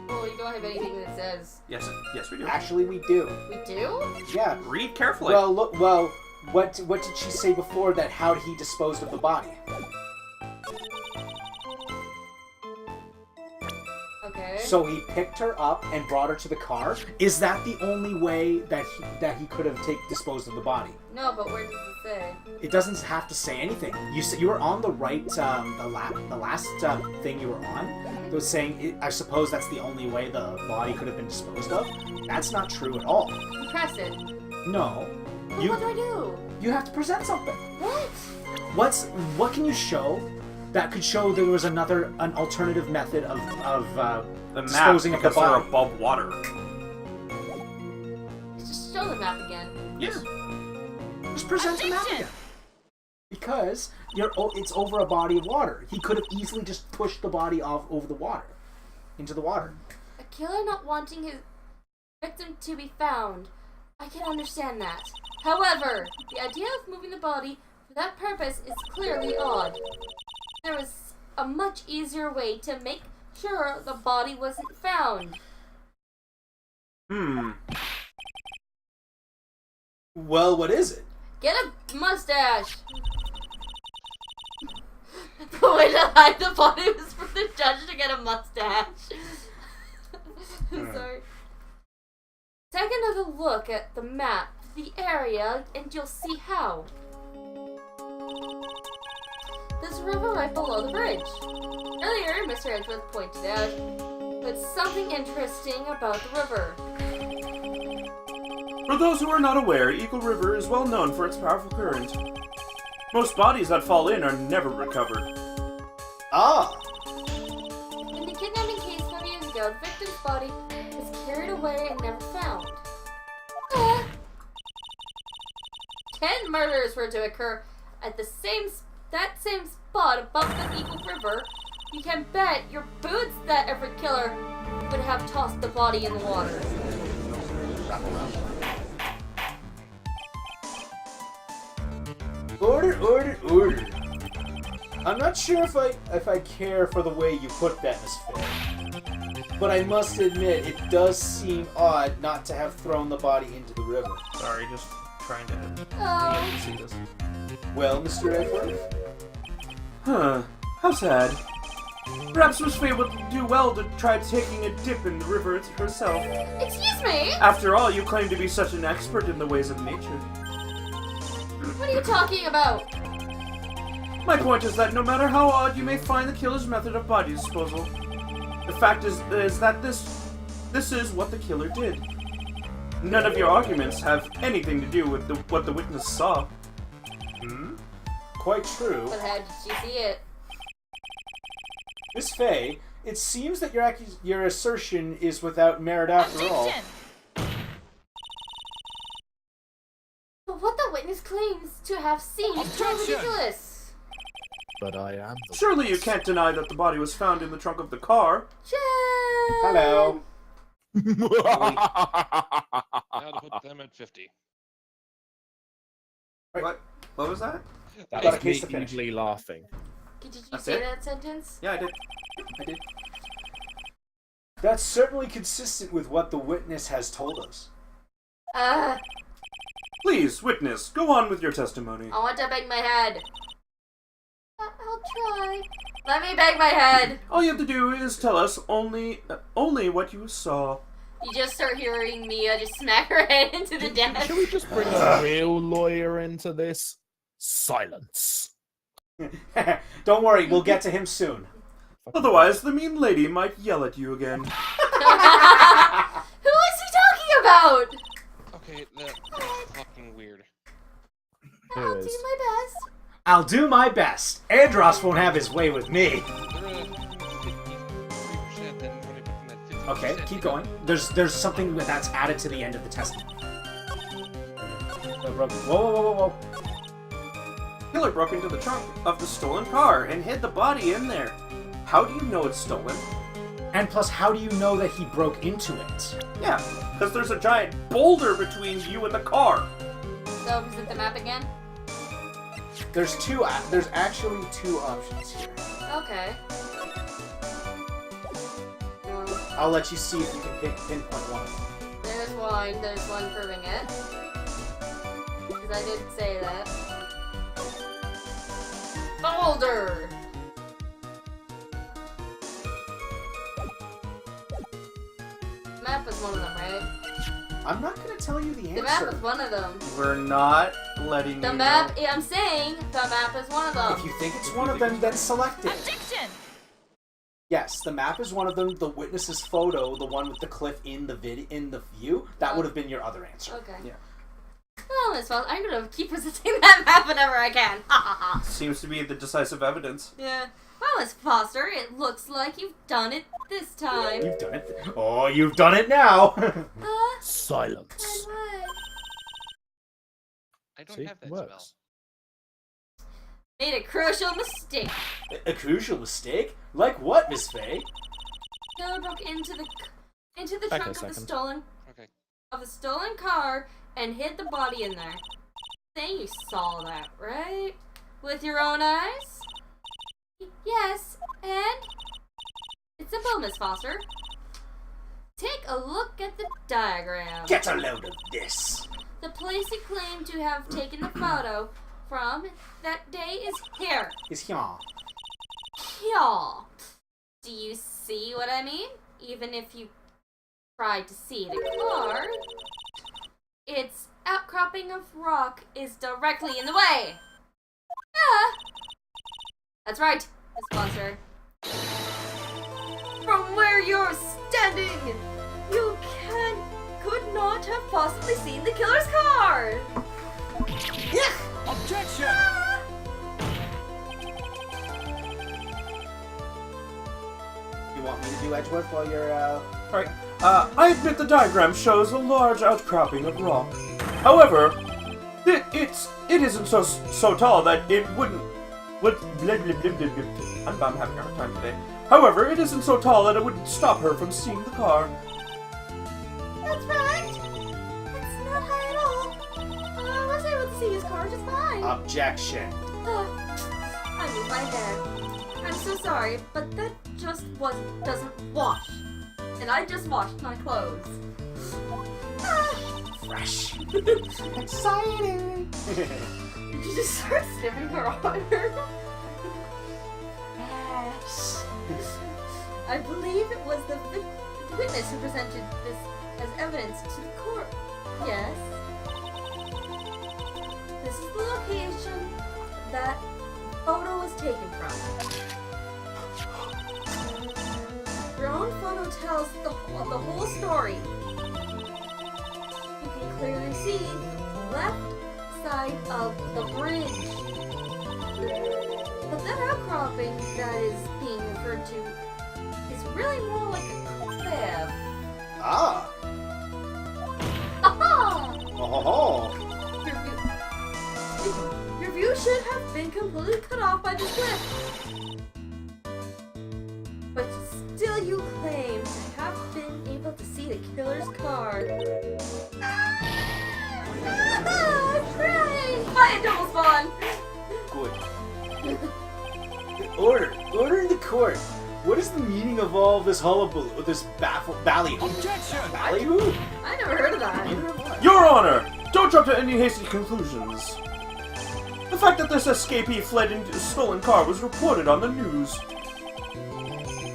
Well, you don't have anything that says. Yes, we do. Actually, we do. We do? Yeah. Read carefully. Well, look. Well, what did she say before that? How he disposed of the body? Okay. So he picked her up and brought her to the car. Is that the only way that he could have disposed of the body? No, but where does it say? It doesn't have to say anything. You were on the right, the last thing you were on. It was saying, I suppose that's the only way the body could have been disposed of. That's not true at all. You press it. No. Well, what do I do? You have to present something. What? What can you show that could show there was an alternative method of the map, disposing of the because they're body? above water. Just show the map again. Yes. Just present the map again. Because it's over a body of water. He could have easily just pushed the body off over the water, into the water. A killer not wanting his victim to be found. I can understand that. However, the idea of moving the body for that purpose is clearly odd. There was a much easier way to make sure the body wasn't found. Well, what is it? Get a mustache! The way to hide the body was for the judge to get a mustache. I'm sorry. Take another look at the map, the area, and you'll see how. There's a river right below the bridge. Earlier, Mr. Edgeworth pointed out, but something interesting about the river. For those who are not aware, Eagle River is well known for its powerful current. Most bodies that fall in are never recovered. Ah! In the kidnapping case 5 years ago, the victim's body was carried away and never found. 10 murders were to occur at that same spot above the Eagle River. You can bet your boots that every killer would have tossed the body in the water. Order. I'm not sure if I care for the way you put that, Miss Fair. But I must admit, it does seem odd not to have thrown the body into the river. Sorry, just trying to Oh. see this. Well, Mr. Edgeworth? Huh. How sad. Perhaps Miss Faye would do well to try taking a dip in the river herself. Excuse me? After all, you claim to be such an expert in the ways of nature. What are you talking about? My point is that no matter how odd you may find the killer's method of body disposal, the fact is that this is what the killer did. None of your arguments have anything to do with what the witness saw. Quite true. But how did she see it? Miss Faye, it seems that your assertion is without merit after all. Objection! But what the witness claims to have seen is totally Objection! ridiculous. But I am the Surely you can't deny that the body was found in the trunk of the car. Check. Hello. Now to put them at 50. What? What was that? That Got a was case me to finish. evilly laughing. Did you That's say it? that sentence? Yeah, I did. That's certainly consistent with what the witness has told us. Please, witness, go on with your testimony. I want to bang my head. I'll try. Let me bang my head. All you have to do is tell us only what you saw. You just start hearing Mia just smack her head into the desk. Should we just bring a real lawyer into this? Silence. Don't worry, we'll get to him soon. Otherwise, the mean lady might yell at you again. Who is he talking about? Okay, that's fucking weird. Here I'll it do is. my best. I'll do my best. Andros won't have his way with me. They're 53%, then when I put them at 50%. Okay, keep going. There's something that's added to the end of the testimony. Whoa, whoa, whoa, whoa, whoa. Killer broke into the trunk of the stolen car and hid the body in there. How do you know it's stolen? And plus, how do you know that he broke into it? Yeah, because there's a giant boulder between you and the car. So, is it the map again? There's actually two options here. Okay. I'll let you see if you can pinpoint one. There's one proving it. Because I did say that. Boulder! Map is one of them, right? I'm not gonna tell you the The map answer. is one of them. We're not letting The you map, know. I'm saying, the map is one of them. If you think it's one of them, then select it. Objection! Yes, the map is one of them. The witness's photo, the one with the cliff in the view, that would have been your other answer. Okay. Yeah. Well, Miss Wells, I'm gonna keep presenting that map whenever I can. Ha ha ha. Seems to be the decisive evidence. Yeah. Well, Miss Foster, it looks like you've done it this time. You've done it. Oh, you've done it now. Silence. What? I don't See, have that works. spell. Made a crucial mistake. A crucial mistake? Like what, Miss Faye? Killer broke into the Okay, trunk of the second. stolen car and hid the body in there. Saying you saw that, right? With your own eyes? Yes, and it's simple, Miss Foster. Take a look at the diagram. Get a load of this. The place you claim to have taken the photo from that day is here. Is here. Y'all, do you see what I mean? Even if you try to see the car, its outcropping of rock is directly in the way. Ah, that's right, Miss Foster. From where you're standing, you could not have possibly seen the killer's car. Objection! You want me to do Edgeworth while you're, Alright, I admit the diagram shows a large outcropping of rock. However, it isn't so tall that it wouldn't... I'm having a hard time today. However, it isn't so tall that it wouldn't stop her from seeing the car. That's right. It's not high at all. I was able to see his car just fine. Objection. I moved my hair. I'm so sorry, but that just doesn't wash. And I just washed my clothes. Fresh. Exciting. Did you just start sniffing her on her? I believe it was the witness who presented this as evidence to the court. Yes. This is the location that photo was taken from. Your own photo tells the whole story. You can clearly see the left side of the bridge. But that outcropping that is being referred to is really more like a cliff. Ah. Aha! Oh. Your view should have been completely cut off by this cliff. But still you claim to have been able to see the killer's car. I'm crying! Hi, double spawn! Good. Order in the court. What is the meaning of all this hullabaloo, this ballyhoo? Objection! Ballyhoo? I never heard of that. Neither have I. Your Honor! Don't jump to any hasty conclusions. The fact that this escapee fled in a stolen car was reported on the news.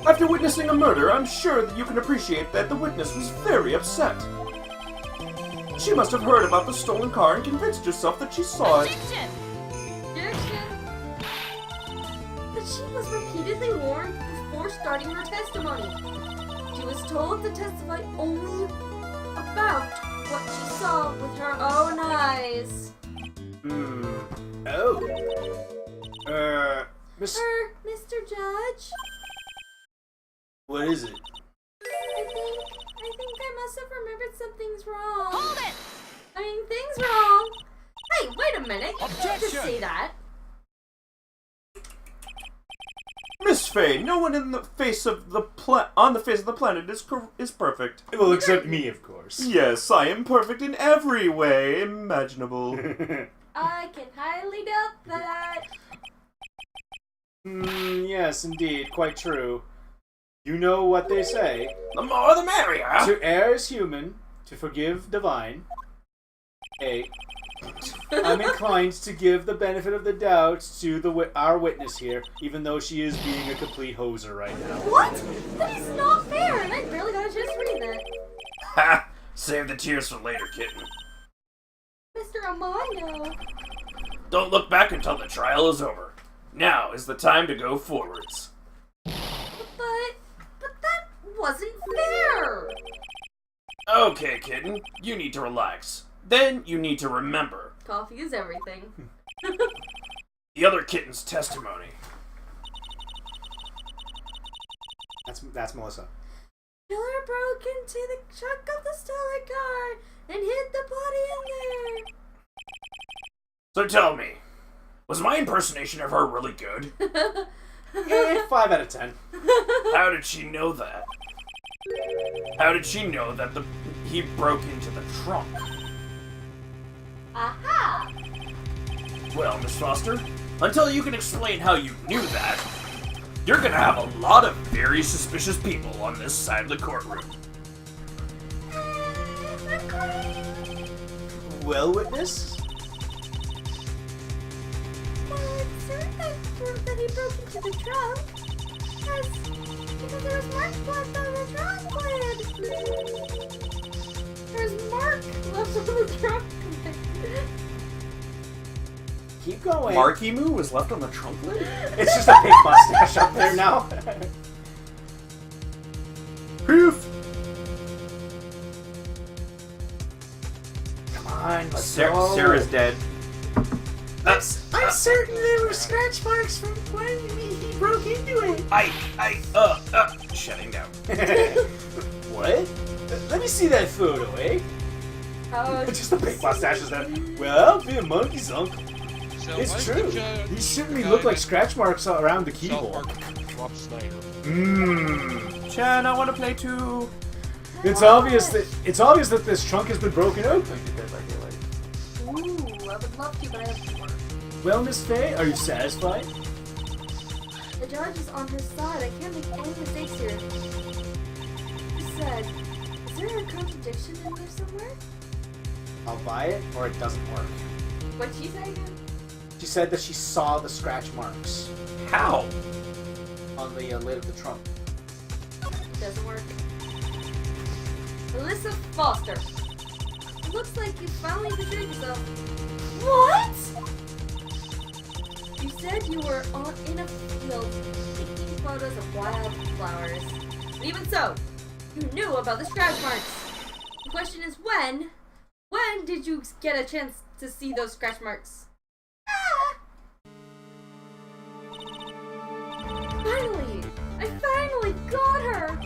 After witnessing a murder, I'm sure that you can appreciate that the witness was very upset. She must have heard about the stolen car and convinced herself that she saw it. Objection! But she was repeatedly warned before starting her testimony. She was told to testify only about what she saw with her own eyes. Oh. Miss... Mr. Judge? What is it? I think I must have remembered something's wrong. Hold it! I mean, things wrong. Hey, wait a minute. You can't just say that. Miss Faye, no one in the face of the on the face of the planet is perfect. Well, except me, of course. Yes, I am perfect in every way imaginable. I can highly doubt that. Yes, indeed, quite true. You know what they say. The more the merrier. To err is human, to forgive divine. I'm inclined to give the benefit of the doubt to our witness here, even though she is being a complete hoser right now. What? That is not fair, and I barely got a chance to read that. Ha! Save the tears for later, kitten. Mr. Armando. Don't look back until the trial is over. Now is the time to go forwards. But that wasn't fair. Okay, kitten, you need to relax. Then you need to remember Coffee is everything. the other kitten's testimony. That's Melissa. Killer broke into the trunk of the stolen car and hid the body in So tell me, was my impersonation of her really good? there. 5 out of 10. How did she know that? How did she know that he broke into the trunk? Aha! Well, Miss Foster, until you can explain how you knew that, you're gonna have a lot of very suspicious people on this side of the courtroom. Well, witness? Well, it's certain that he broke into the trunk. Because there was mark left on the trunk lid. There's mark left on the trunk lid. Keep going. Marky Moo was left on the trunk lid? It's just a big mustache up there now. Proof! Come on, let's go. Sarah's dead. I'm certain there were scratch marks from when he broke into it. Shutting down. What? Let me see that photo, eh? Oh, Just a big mustache is that. Well, be a monkey's uncle. So It's I true. think, These certainly guy look like that scratch marks around the South keyboard. Park Rob Snyder. Chan, I want to play too. It's obvious that this trunk has been broken open. ooh, I would love to, but I have more. Well, Miss Faye, are you satisfied? The judge is on her side. I can't make any mistakes here. He said, is there a contradiction in there somewhere? I'll buy it, or it doesn't work. What'd she say again? She said that she saw the scratch marks How? on the lid of the trunk. It doesn't work. Melissa Foster. It looks like you finally betrayed yourself. What? You said you were in a field taking photos of wildflowers. Even so, you knew about the scratch marks. The question is when? When did you get a chance to see those scratch marks? Ah! Finally! I finally got her!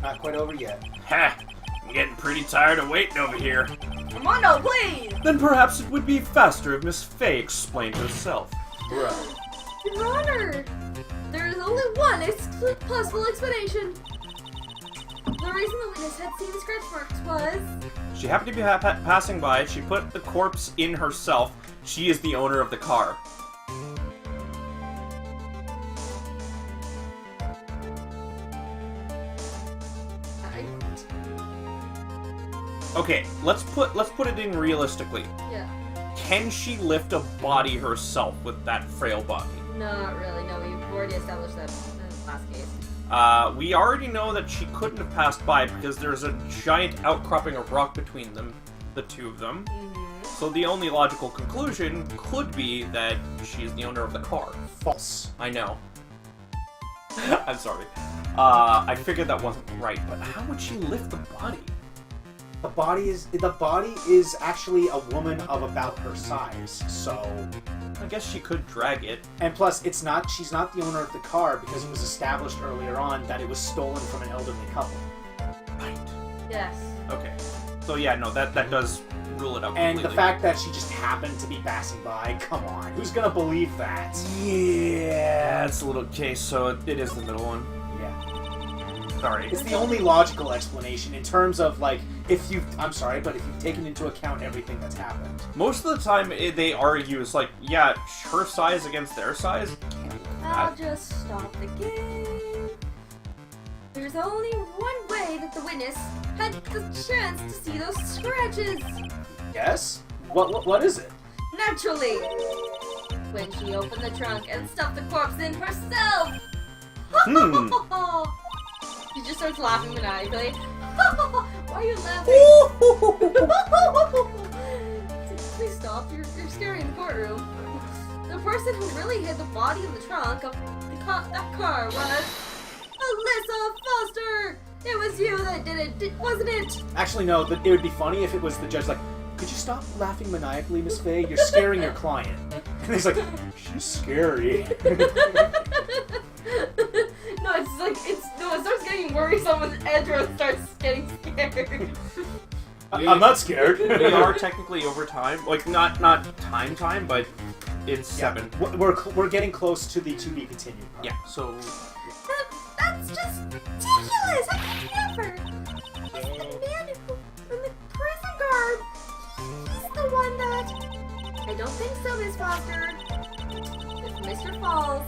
Not quite over yet. Ha! I'm getting pretty tired of waiting over here. Armando, please! Then perhaps it would be faster if Miss Faye explained herself. Bro. Your Honor! There is only one possible explanation. The reason the witness had seen the scratch marks was... She happened to be passing by. She put the corpse in herself. She is the owner of the car. Okay, let's put it in realistically. Yeah. Can she lift a body herself with that frail body? Not really, no, we've already established that in the last case. We already know that she couldn't have passed by because there's a giant outcropping of rock between them, the two of them. So the only logical conclusion could be that she's the owner of the car. False. I know. I'm sorry. I figured that wasn't right, but how would she lift the body? The body is actually a woman of about her size, so. I guess she could drag it. And plus, she's not the owner of the car because it was established earlier on that it was stolen from an elderly couple. Right. Yes. Okay. So yeah, no, that does rule it out And completely. the fact that she just happened to be passing by, come on, who's gonna believe that? Yeah, it's a little case, so it is the middle one. Yeah. Sorry. It's the only logical explanation in terms of, like, I'm sorry, but if you've taken into account everything that's happened. Most of the time, they argue, it's like, yeah, her size against their size. I'll just stop the game. There's only one way that the witness had the chance to see those scratches. Yes? What is it? Naturally, when she opened the trunk and stuffed the corpse in herself. She just starts laughing maniacally. Why are you laughing? Please stop. You're scary in the courtroom. The person who really hid the body in the trunk of that car was Alyssa Foster. It was you that did it, wasn't it? Actually, no, it would be funny if it was the judge, like, could you stop laughing maniacally, Miss Faye? You're scaring your client. And he's like, she's scary. It starts getting worrisome when Edra starts getting scared. I'm not scared. We are technically over time. Like, not time, but it's 7. We're getting close to the to be continued part. Yeah, so... That's just ridiculous! I could never! The man in the prison guard, he's the one that... I don't think so, Miss Foster. If Mr. Falls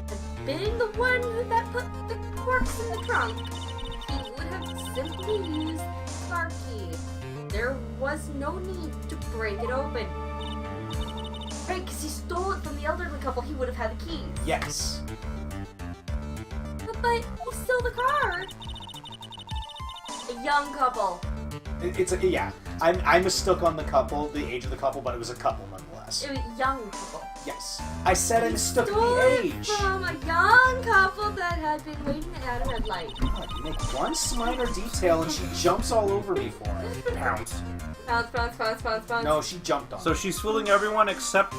had been the one that put the corpse in the trunk, he would have simply used the car key. There was no need to break it open. Right, because he stole it from the elderly couple, he would have had the keys. Yes. But he stole the car. A young couple. Yeah. I mistook on the couple, the age of the couple, but it was a couple nonetheless. It was a young couple. Yes. I said I mistook Stole the it age. from a young couple that had been waiting at a red light. God, you make one minor detail and she jumps all over me for it. Pounce. Bounce. No, she jumped on So she's fooling everyone except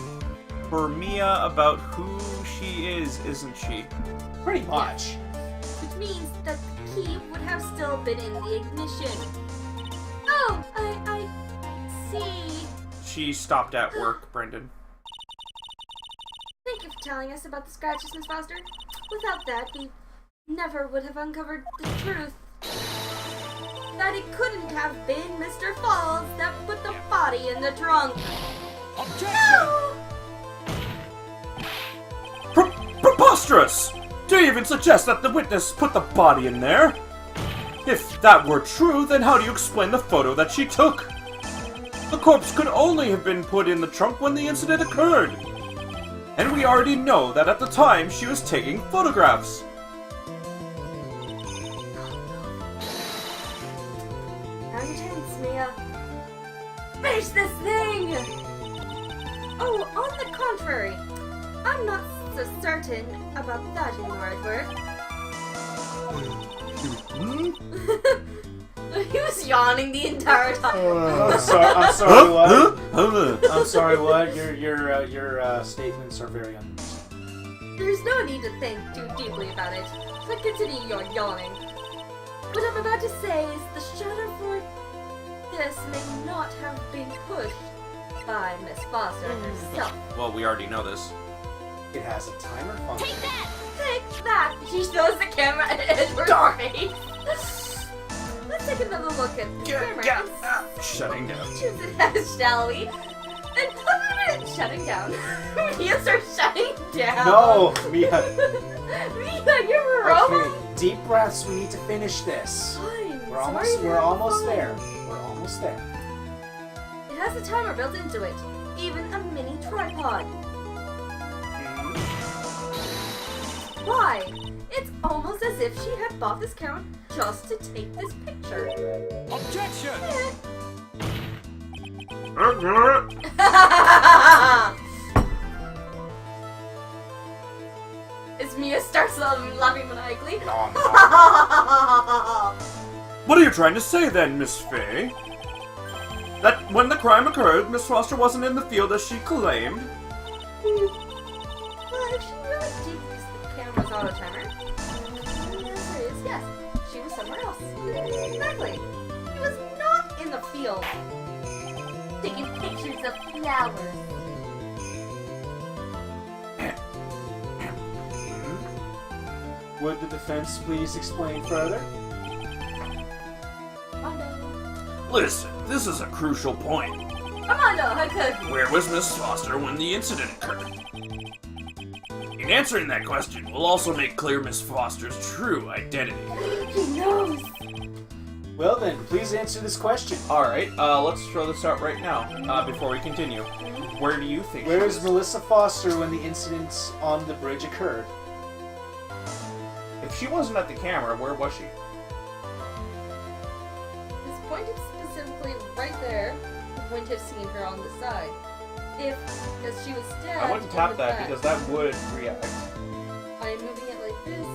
for Mia about who she is, isn't she? Pretty much. Which means that the key would have still been in the ignition. Oh, I see. She stopped at work, Brendan. Thank you for telling us about the scratches, Miss Foster. Without that, we never would have uncovered the truth. That it couldn't have been Mr. Falls that put the body in the trunk. No! Preposterous! Do you even suggest that the witness put the body in there? If that were true, then how do you explain the photo that she took? The corpse could only have been put in the trunk when the incident occurred. And we already know that at the time she was taking photographs. How intense, Mia. Finish this thing! Oh, on the contrary, I'm not so certain about that anymore at work. He was yawning the entire time. I'm sorry, what? I'm sorry, what? Your statements are very unreasonable. There's no need to think too deeply about it, so continue your yawning. What I'm about to say is the shutter for this may not have been pushed by Miss Foster herself. Well, we already know this. It has a timer function. Take that! Take that! She shows the camera at Edward's face. Let's take another look at the camera. Shutting down. Choose it as, shall we? And look at it shutting down. Mia starts shutting down. No, Mia. Mia, you're a robot. Okay, deep breaths. We need to finish this. Fine. We're Sorry, almost fine. there. We're almost there. It has a timer built into it, even a mini tripod. Why? It's almost as as if she had bought this camera just to take this picture. Objection! As Mia starts laughing maniacally. What are you trying to say then, Miss Fay? That when the crime occurred, Miss Foster wasn't in the field as she claimed? Well, if she really did use the camera's auto-timer, the answer is yes. She was somewhere else. Exactly. She was not in the field taking pictures of flowers. Would the defense please explain further? Listen, this is a crucial point. Armando, how could you? Where was Miss Foster when the incident occurred? In answering that question, we'll also make clear Miss Foster's true identity. He knows. Well then, please answer this question. Alright, let's throw this out right now, before we continue. Where do you think Where she is is? Melissa Foster when the incident on the bridge occurred? If she wasn't at the camera, where was she? It's pointed specifically right there. You wouldn't have seen her on the side. Because she was stabbed. I wouldn't in tap the that back. because that would react. I am moving it like this.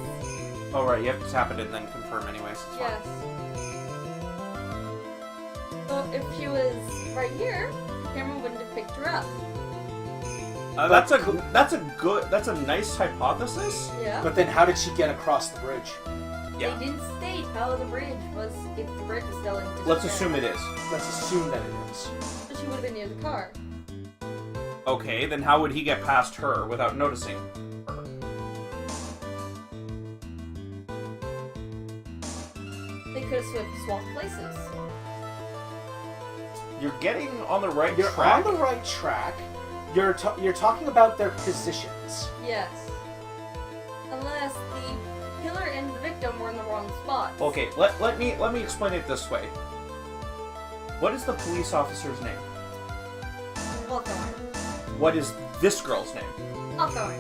Oh right, you have to tap it and then confirm anyways. It's fine. Yes. So if she was right here, the camera wouldn't have picked her up. That's a nice hypothesis. Yeah. But then how did she get across the bridge? Yeah. They didn't state how the bridge was, if the bridge was still in disrepair. Let's assume it is. Let's assume that it is. So she would have been near the car. Okay, then how would he get past her without noticing her? They could have swapped places. You're getting on the right You're track. on the right track. You're talking about their positions. Yes. Unless the killer and the victim were in the wrong spots. Okay, let me explain it this way. What is the police officer's name? Hawthorne. What is this girl's name? Hawthorne.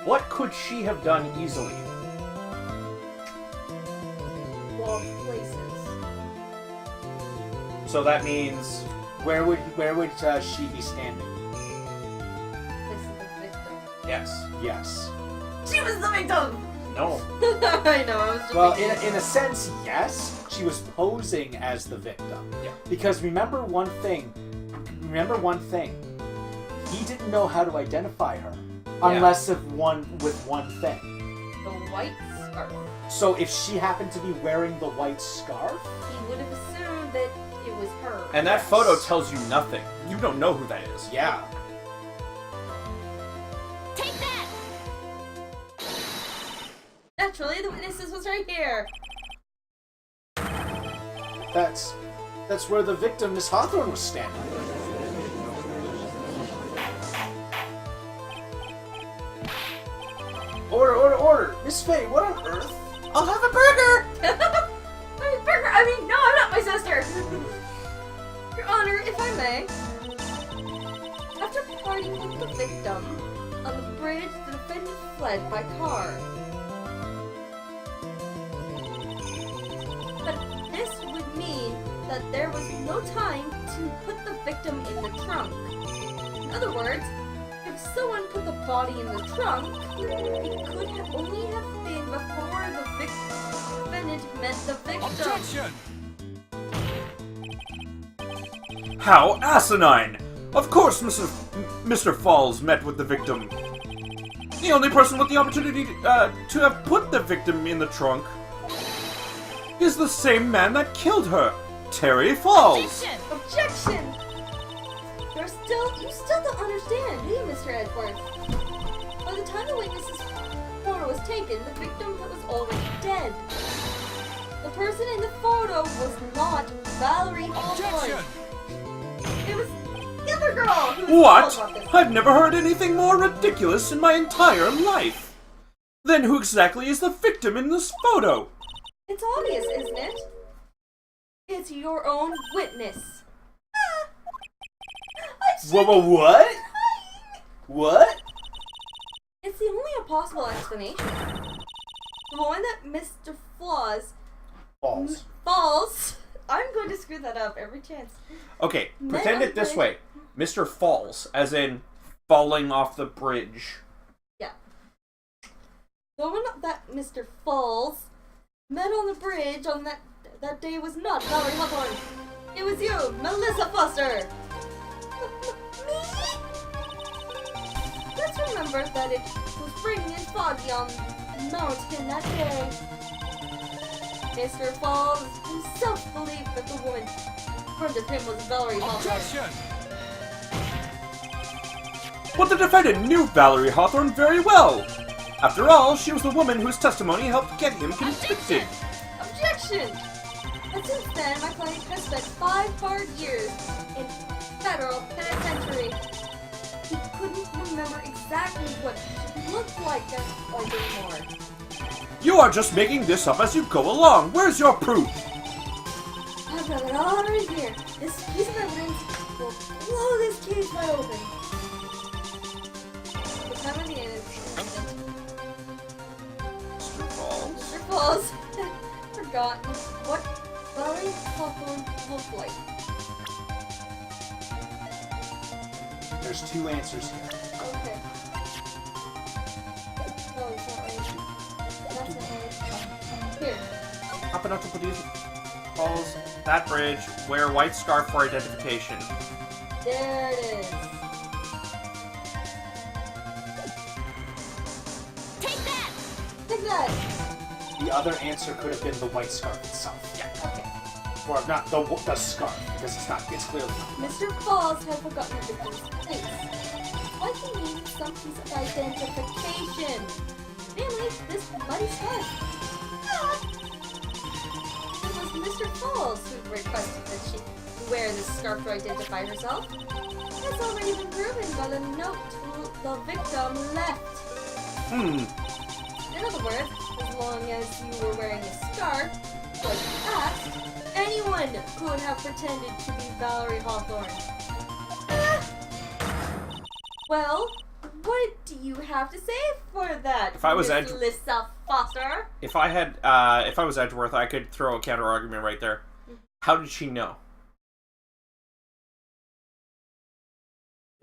What could she have done easily? Swap places. So that means Where would she be standing? This is the victim. yes. Yes. She was the victim! No. I know, I was just Well, thinking. in a sense, yes. She was posing as the victim. Yeah. Because remember one thing. He didn't know how to identify her unless with one thing. The white scarf. So if she happened to be wearing the white scarf, He would have assumed that it was her. And that Yes. photo tells you nothing. You don't know who that is. yeah. Take that! Naturally, the witnesses was right here. That's where the victim, Miss Hawthorne, was standing. Order! Miss Faye, what on earth? I'll have a burger! Burger! I mean, no, I'm not my sister! Your Honor, if I may. After parting with the victim on the bridge, the defendant fled by car. But this would mean that there was no time to put the victim in the trunk. In other words, if someone put the body in the trunk, it could have only have been before the defendant met the victim. Objection! How asinine! Of course, Mr. Falls met with the victim. The only person with the opportunity to have put the victim in the trunk is the same man that killed her, Terry Falls. Objection! Objection! You still don't understand, do you, Mr. Edwards? By the time the witness's photo was taken, the victim was already dead. The person in the photo was not Valerie Hawthorne. It was the other girl who was What? told about this. I've never heard anything more ridiculous in my entire life. Then who exactly is the victim in this photo? It's obvious, isn't it? It's your own witness. What? What? It's the only possible explanation. The one that Mr. Falls. I'm going to screw that up every chance. Okay, Met pretend on it this bridge. way. Mr. Falls, as in falling off the bridge. Yeah. The one that Mr. Falls met on the bridge on that day was not Valerie Hawthorne. It was you, Melissa Foster. Me? Let's remember that it was raining and foggy on the mountain that day. Mr. Falls himself believed that the woman in front of him was Valerie Hawthorne. But the defendant knew Valerie Hawthorne very well. After all, she was the woman whose testimony helped get him convicted. Objection! And since then, my client has spent 5 hard years in federal penitentiary. He couldn't remember exactly what she looked like anymore. You are just making this up as you go along. Where's your proof? I've got it all right here. This piece of evidence will blow this case wide open. The time of the instant, Mr. Falls. Mr. Falls had forgotten what Valerie Hawthorne looked like. There's 2 answers here. Okay. Oh, it's not right. That's not right. Here. Up and up to these Falls. That bridge. Wear a white scarf for identification. There it is. Take that! Take that! The other answer could have been the white scarf itself. Okay. Or not the scarf, because it's clearly not. Mr. Falls had forgotten the victim's face. Like he needed some piece of identification. Namely, this muddy scarf. Ah! It was Mr. Falls who requested that she wear this scarf to identify herself. That's already been proven by the note the victim left. In other words, as long as you were wearing a scarf, like asked, anyone could have pretended to be Valerie Hawthorne. Well, what do you have to say for that, If I was Miss Lissa Foster? If I was Edgeworth, I could throw a counter argument right there. How did she know?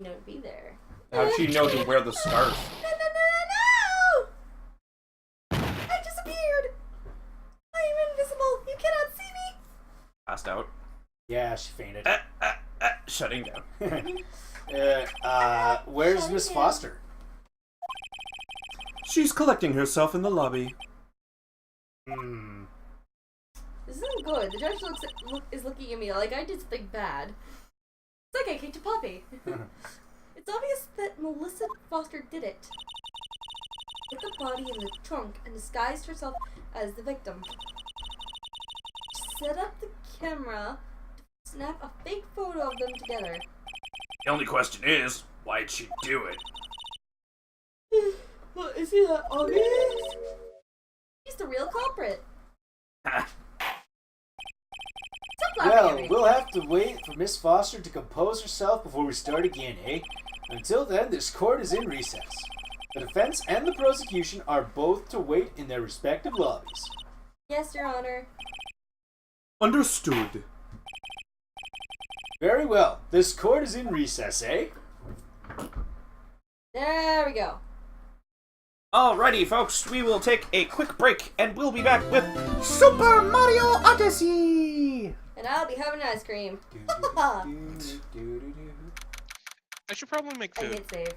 No, be there. How did she know to wear the scarf? No! I disappeared! I am invisible! You cannot see me! Passed out. Yeah, she fainted. Shutting down. Where's Shutting Miss down. Foster? She's collecting herself in the lobby. This isn't good. The judge is looking at me like I did something bad. It's like I kicked a puppy. It's obvious that Melissa Foster did it. Put the body in the trunk and disguised herself as the victim. She set up the camera to snap a fake photo of them together. The only question is, why'd she do it? Well, is he that obvious? He's the real culprit. Stop laughing at Well, me. we'll have to wait for Miss Foster to compose herself before we start again, eh? Until then, this court is in recess. The defense and the prosecution are both to wait in their respective lobbies. Yes, Your Honor. Understood. Very well. This court is in recess, eh? There we go. Alrighty, folks, we will take a quick break, and we'll be back with Super Mario Odyssey! And I'll be having ice cream. I should probably make I food. hit save.